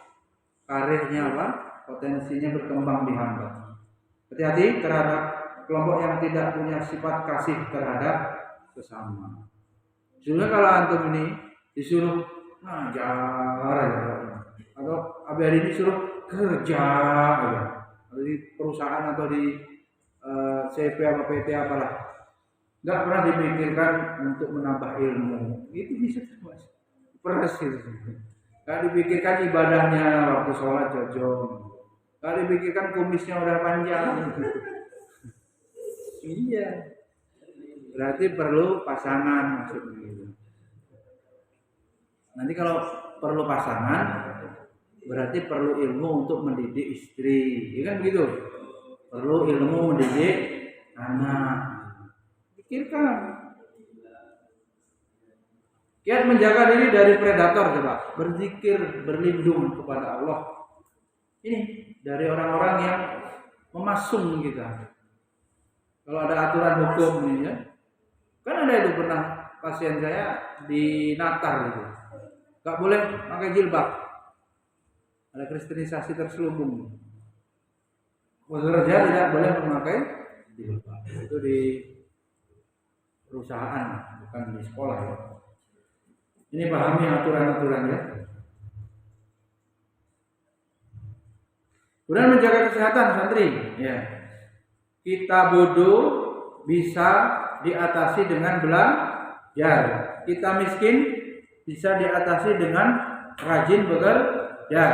karirnya potensinya berkembang dihambat. Hati-hati terhadap kelompok yang tidak punya sifat kasih terhadap sesama. Sebenarnya kalau antum ini disuruh ngajar atau hari ini disuruh kerja atau di perusahaan atau di CP atau PT apalah, nggak pernah dipikirkan untuk menambah ilmu, itu bisa mas persis. Nggak dipikirkan ibadahnya waktu sholat jojong, nggak dipikirkan kumisnya udah panjang. Iya, berarti perlu pasangan maksudnya. Nanti kalau perlu pasangan, berarti perlu ilmu untuk mendidik istri, ya kan begitu? Perlu ilmu mendidik anak. Pikirkan. Kiat menjaga diri dari predator, coba berzikir, berlindung kepada Allah. Ini dari orang-orang yang memasung kita. Kalau ada aturan hukum nih ya, kan ada itu pernah pasien saya di Natar gitu, nggak boleh pakai jilbab, ada kristenisasi terselubung. Pekerja tidak boleh memakai jilbab, itu di perusahaan, bukan di sekolah ya. Ini pahami aturan-aturan ya. Kemudian menjaga kesehatan santri ya. Kita bodoh bisa diatasi dengan belajar. Kita miskin bisa diatasi dengan rajin bekerja.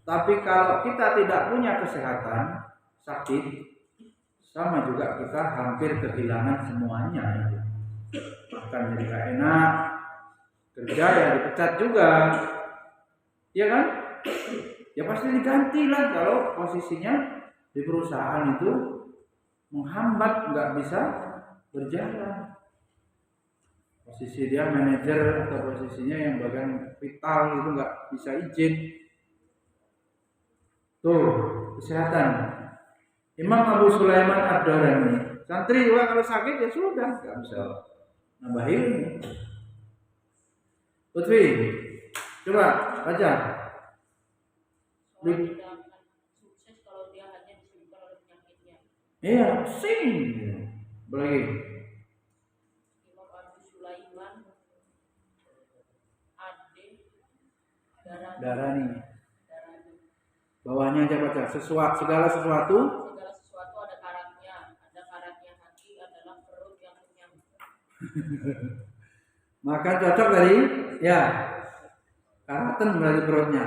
Tapi kalau kita tidak punya kesehatan, sakit, sama juga kita hampir kehilangan semuanya. Akan jadi gak enak, kerja ya dipecat juga, ya kan? Ya pasti diganti lah kalau posisinya di perusahaan itu menghambat, nggak bisa berjalan. Posisi dia manajer atau posisinya yang bagian vital itu nggak bisa izin. Tuh, kesehatan. Imam Abu Sulaiman Ad-Darani, santri juga kalau sakit ya sudah, nggak bisa nambah ilmu. Lutfi, coba baca. Sukses kalau dia hanya disebutkan oleh penyakitnya. Iya, sing. Lagi. Imam Abu Sulaiman Darani. Bawahnya aja baca. Segala sesuatu ada karatnya. Ada karatnya hati adalah perut yang kenyang. Maka cocok tadi, ya. Karaten berarti perutnya.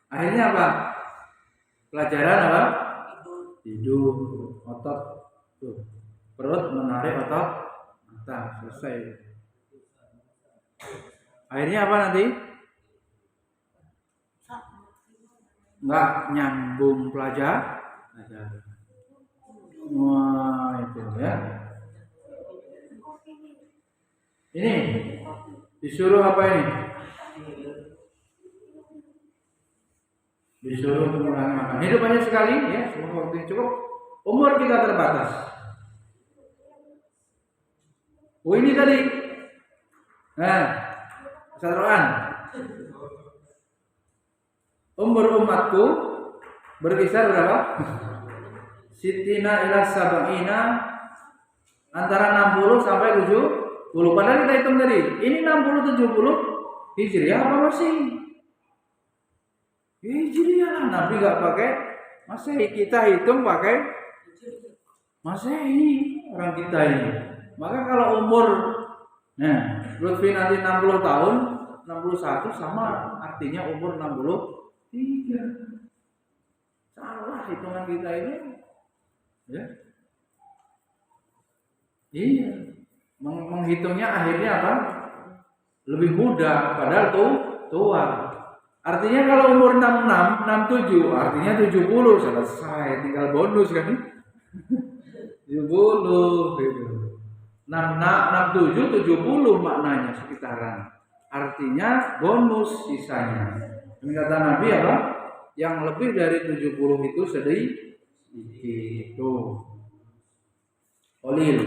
Akhirnya apa? Pelajaran apa? Tidur, otot tuh. Perut menarik otot mata, selesai. Akhirnya apa nanti? Enggak nyambung pelajaran. Wah, itu ya. Ini disuruh apa ini? Disuruh mengurangi makan. Hidup banyak sekali ya, semua waktu yang cukup. Umur kita terbatas. Oh ini tadi. Nah, kesatuan. Umur umatku berkisar berapa? Sitina ila sab'ina, antara 60 sampai 70. Padahal kita hitung tadi, ini 60 70 Hijriah apa masih? Hijriah lah, Nabi nggak pakai Masehi, kita hitung pakai Masehi orang kita ini. Maka kalau umur, nah Lutfi nanti 60 tahun, 61 sama artinya umur 63. Salah hitungan kita ini, ya. Iya, menghitungnya akhirnya apa? Lebih mudah, padahal tua. Artinya kalau umur 66, 67, artinya 70 selesai, tinggal bonus kan? 70 gitu. 67, 70 maknanya sekitaran. Artinya bonus sisanya. Ini kata Nabi apa? Yang lebih dari 70 itu sedikit. Tuh. Qalil.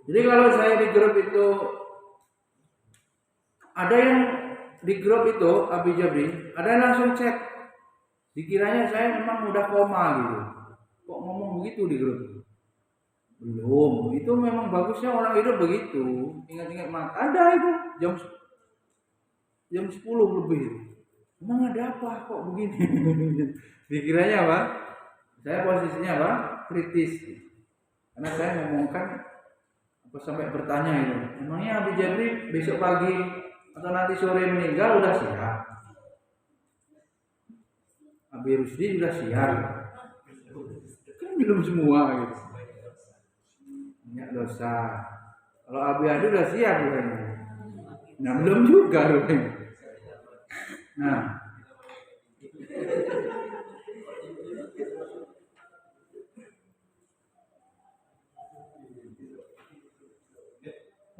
Jadi kalau saya di grup itu ada yang di grup itu Abi Jabri, ada yang langsung chat. Dikiranya saya memang udah koma gitu. Kok ngomong begitu di grup? Belum. Itu memang bagusnya orang hidup begitu. Ingat-ingat ada itu jam 10 lebih. Memang ada apa kok begini? Dikiranya apa? Saya posisinya apa? Kritis. Karena saya ngomongkan sampai bertanya itu, emangnya Abi Jabri besok pagi atau nanti sore meninggal udah siap? Abi Rusdi udah siap? Kan belum semua gitu. Banyak dosa. Kalau Abi Adi udah siap rupanya. Nah belum juga rupanya. Nah,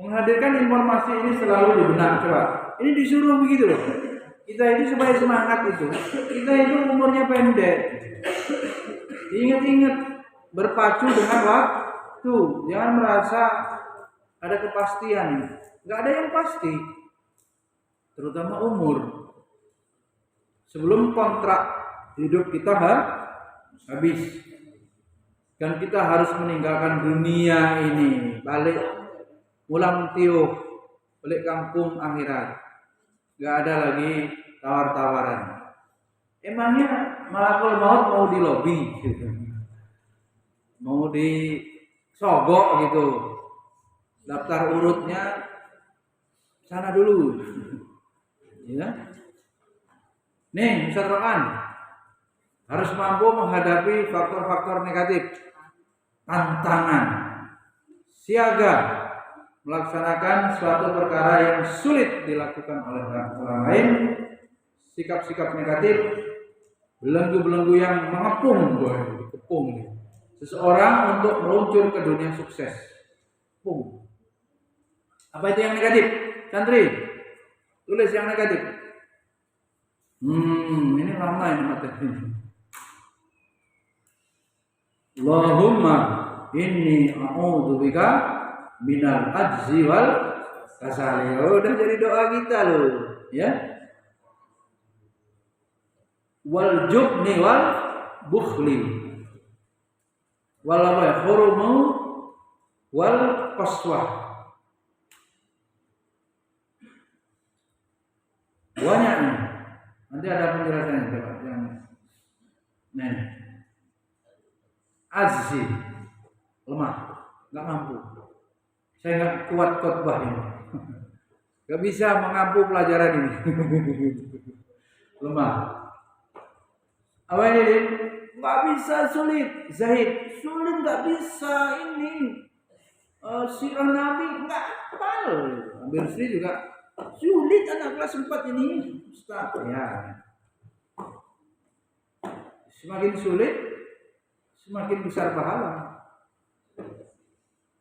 menghadirkan informasi ini selalu di benak. Coba, ini disuruh begitu loh. Kita ini supaya semangat itu. Kita itu umurnya pendek. Ingat-ingat berpacu dengan waktu. Jangan merasa ada kepastian. Nggak ada yang pasti. Terutama umur. Sebelum kontrak hidup kita habis. Dan kita harus meninggalkan dunia ini. Pulang tiup, balik kampung akhirat. Gak ada lagi tawar-tawaran. Emangnya malakul maut mau di lobi gitu. Mau disogok gitu. Daftar urutnya sana dulu. Ya. Nih, Ustaz Rokan harus mampu menghadapi faktor-faktor negatif. Tantangan. Siaga melaksanakan suatu perkara yang sulit dilakukan oleh orang lain, sikap-sikap negatif, belenggu-belenggu yang mengepung seseorang untuk meluncur ke dunia sukses. Apa itu yang negatif? Santri, tulis yang negatif. Ini lama ini materi. Allahumma inni a'udzubika minal ajzi wal kasali. Udah jadi doa kita loh, ya. Wal jubni wal bukhli. Wal hurumu wal qaswah. Banyak nih. Nanti ada penjelasannya coba yang nih. Azzi lemah, enggak mampu. Saya nggak kuat khotbah ini, nggak bisa mengampu pelajaran ini. Lemah. Apa ini? Nggak bisa, sulit. Zahid, sulit nggak bisa ini. Sirah Nabi nggak hafal. Ambil Sri juga sulit, anak kelas 4 ini. Ustaz, ya. Semakin sulit, semakin besar pahala.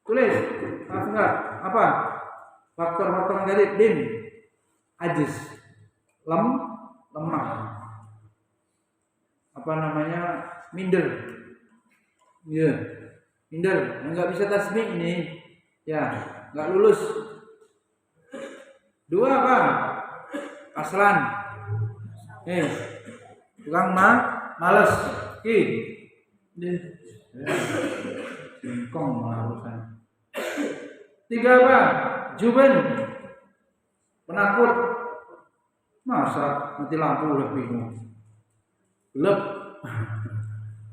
Tulis, apa? Faktor-faktor negatif. Din, ajiz, lemah. Apa namanya? Minder. Ya, minder. Enggak bisa tasbih ini. Ya, enggak lulus. 2 apa? Kaslan. Tukang malas. Ki. Singkong malah urusan. 3 apa? Juben. Penakut. Masa mati lampu udah bingung. Gelap.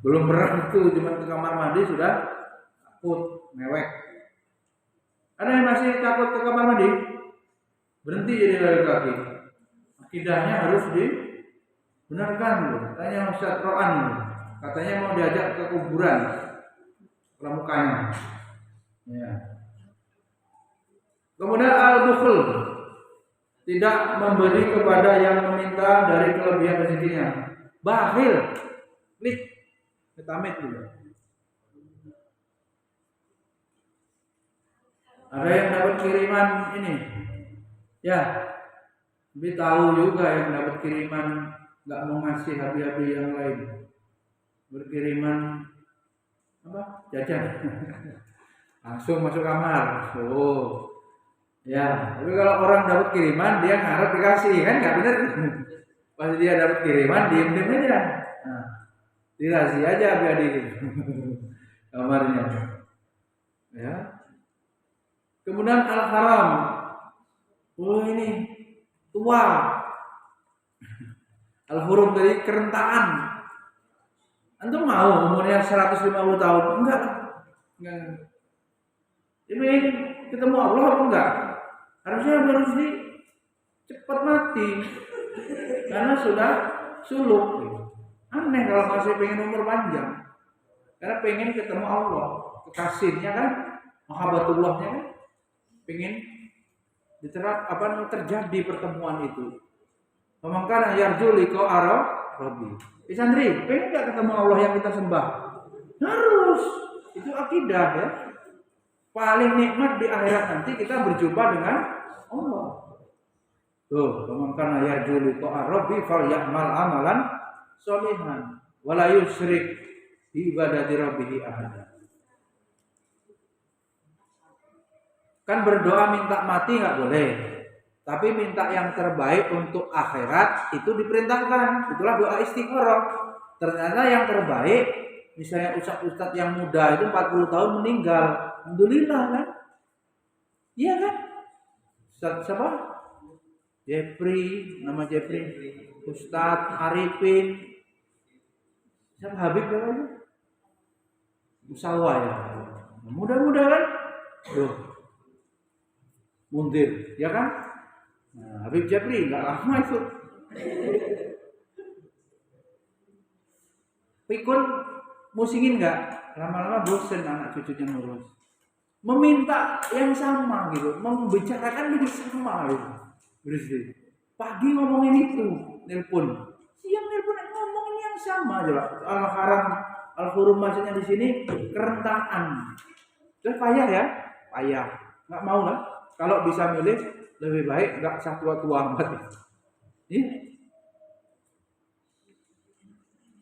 Belum pernah itu, cuma ke kamar mandi sudah takut, mewek. Ada yang masih takut ke kamar mandi? Berhenti jadi lari kaki. Akidahnya harus dibenarkan. Tanya Ustaz Roan, katanya mau diajak ke kuburan pramukanya. Ya. Kemudian al-bukhl, tidak memberi kepada yang meminta dari kelebihan rezekinya. Bakhil, pelit, ketamit juga. Ada yang dapat kiriman ini, ya, tapi tahu juga yang dapat kiriman nggak mau ngasih habi-habi yang lain, berkiriman apa? Jajan, langsung masuk kamar. Oh, ya. Tapi kalau orang dapat kiriman dia ngarep dikasih, kan nggak benar. Pas dia dapat kiriman diem-diem aja, nah, dikasih aja habi-habi kamarnya, ya. Kemudian al-haram. Oh ini tua. Al-hurum dari kerentaan. Antum mau umurnya 150 tahun? Enggak. Ini ketemu Allah apa enggak? Harusnya harus cepat mati. Karena sudah suluk. Aneh kalau masih pengen umur panjang. Karena pengen ketemu Allah, kekasihnya kan, mahabbatullahnya kan. Pengen diterap terjadi pertemuan itu. Pemangkana yarju liqa rabbi. Santri, pengen enggak ketemu Allah yang kita sembah? Harus. Itu akidah ya. Paling nikmat di akhirat nanti kita berjumpa dengan Allah. Tuh, pemangkana yarju liqa rabbi falyamal amalan sholihan wala yusyrik bi ibadati rabbih ahada. Kan berdoa minta mati nggak boleh, tapi minta yang terbaik untuk akhirat itu diperintahkan. Itulah doa istikharah. Ternyata yang terbaik, misalnya ustadz yang muda itu 40 tahun meninggal, alhamdulillah kan? Iya kan? Ustadz siapa? Jeffrey, nama Jeffrey. Ustadz Arifin, siapa Habib namanya? Musawa ya. Mudah-mudah kan? Tuh. Mundir, ya kan? Nah, Habib Jabri nggak lama itu. Pikun musingin nggak? Lama-lama bosen anak cucunya ngurus. Meminta yang sama gitu, membicarakan yang sama gitu. Berarti pagi ngomongin itu, nelpon. Siang nelpon ngomongin yang sama aja lah. Al-haram, al-hurum maksudnya di sini kerentangan. Terus payah ya? Payah. Nggak mau lah. Kalau bisa milih lebih baik nggak usah tua-tua amat. Ini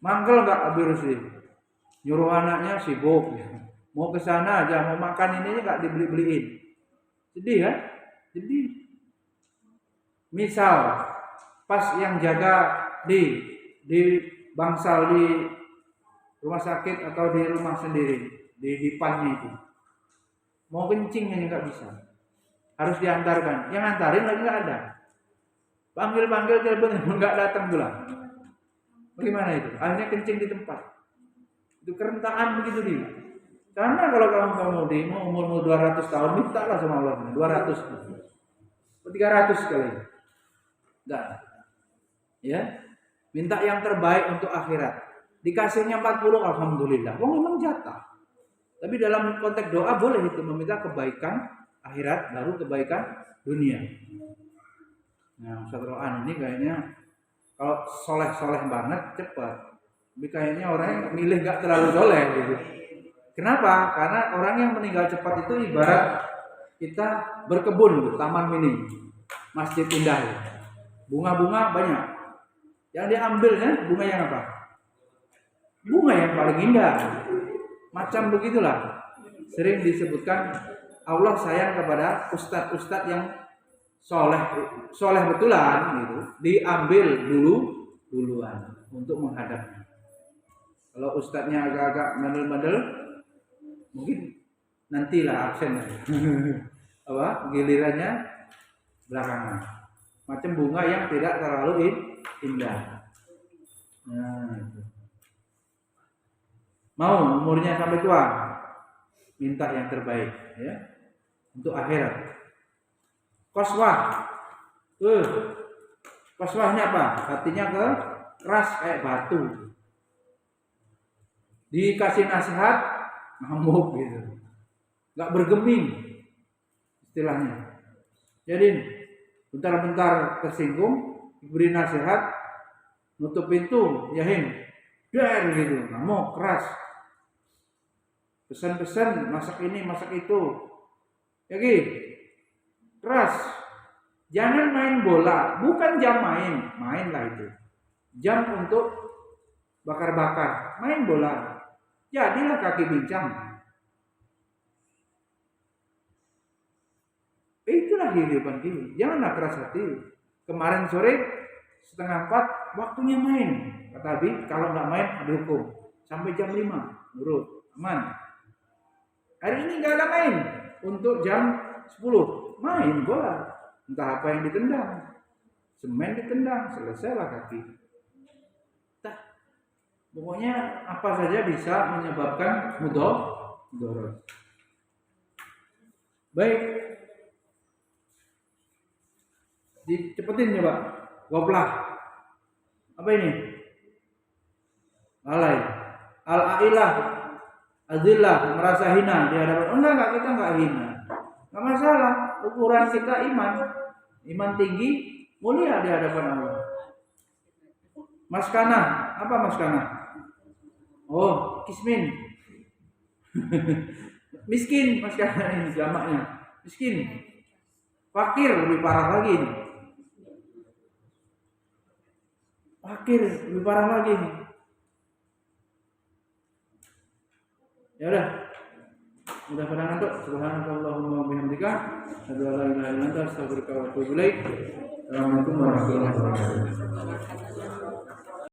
mangkel nggak habis sih. Nyuruh anaknya sibuk, mau ke sana aja, mau makan ini nggak dibeli-beliin. Sedih ya? Sedih. Misal pas yang jaga di bangsal di rumah sakit atau di rumah sendiri di dipannya itu, mau kencing aja nggak bisa. Harus diantarkan, yang antarin lagi nggak ada. Panggil telepon nggak datang pula. Bagaimana itu? Akhirnya kencing di tempat. Itu kerentaan begitu dia. Karena kalau kamu mau umur 200 tahun, mintalah sama Allah 200, 300 kali. Enggak. Ya, minta yang terbaik untuk akhirat. Dikasihnya 40, alhamdulillah. Wong memang jatah. Tapi dalam konteks doa boleh itu meminta kebaikan akhirat baru kebaikan dunia. Nah, Ustaz Roan ini kayaknya kalau soleh banget cepat. Tapi kayaknya orangnya milih nggak terlalu soleh gitu. Kenapa? Karena orang yang meninggal cepat itu ibarat kita berkebun, taman mini, masjid indah. Bunga-bunga banyak. Yang diambilnya bunga yang apa? Bunga yang paling indah. Macam begitulah. Sering disebutkan Allah sayang kepada ustadz-ustadz yang soleh betulan gitu, diambil duluan untuk menghadapnya. Kalau ustadznya agak-agak bandel-bandel, mungkin nantilah absen. Apa? Gilirannya belakangan. Macam bunga yang tidak terlalu indah. Nah, itu. Mau umurnya sampai tua, minta yang terbaik, ya, untuk akhirat. Qaswah, qaswahnya apa? Hatinya keras kayak batu. Dikasih nasihat, ngamuk gitu, nggak bergeming, istilahnya. Jadi bentar-bentar tersinggung, diberi nasihat, nutup pintu, yahin, dar gitu, ngamuk keras. Pesan-pesan masak ini, masak itu, ya gitu, keras. Jangan main bola, bukan jam main lah itu. Jam untuk bakar-bakar, main bola. Jadilah kaki bincang. Itulah kehidupan kita. Janganlah keras hati. Kemarin sore 3:30 waktunya main. Kata Abi, kalau nggak main dihukum. Sampai jam 5, nurut, aman. Hari ini nggak ada main. Untuk jam 10 main bola. Entah apa yang ditendang. Semen ditendang, selesailah kaki. Pokoknya apa saja bisa menyebabkan mudarat. Baik. Dicepetin coba. Goplah. Apa ini? Lalai. Al-ailah. Azillah, merasa hina di hadapan. Enggak, kita enggak hina. Enggak masalah. Ukuran kita iman. Iman tinggi, mulia di hadapan Allah. Maskanah. Apa maskanah? Oh, kismin. Miskin maskanah ini jamaknya. Miskin. Fakir lebih parah lagi ini. Fakir lebih parah lagi ini. Ya udah. Udah pada ngantuk. Subhanakallahumma wa bihamdika asyhadu an la ilaha illa anta astaghfiruka wa atubu ilaik. Assalamualaikum warahmatullahi wabarakatuh.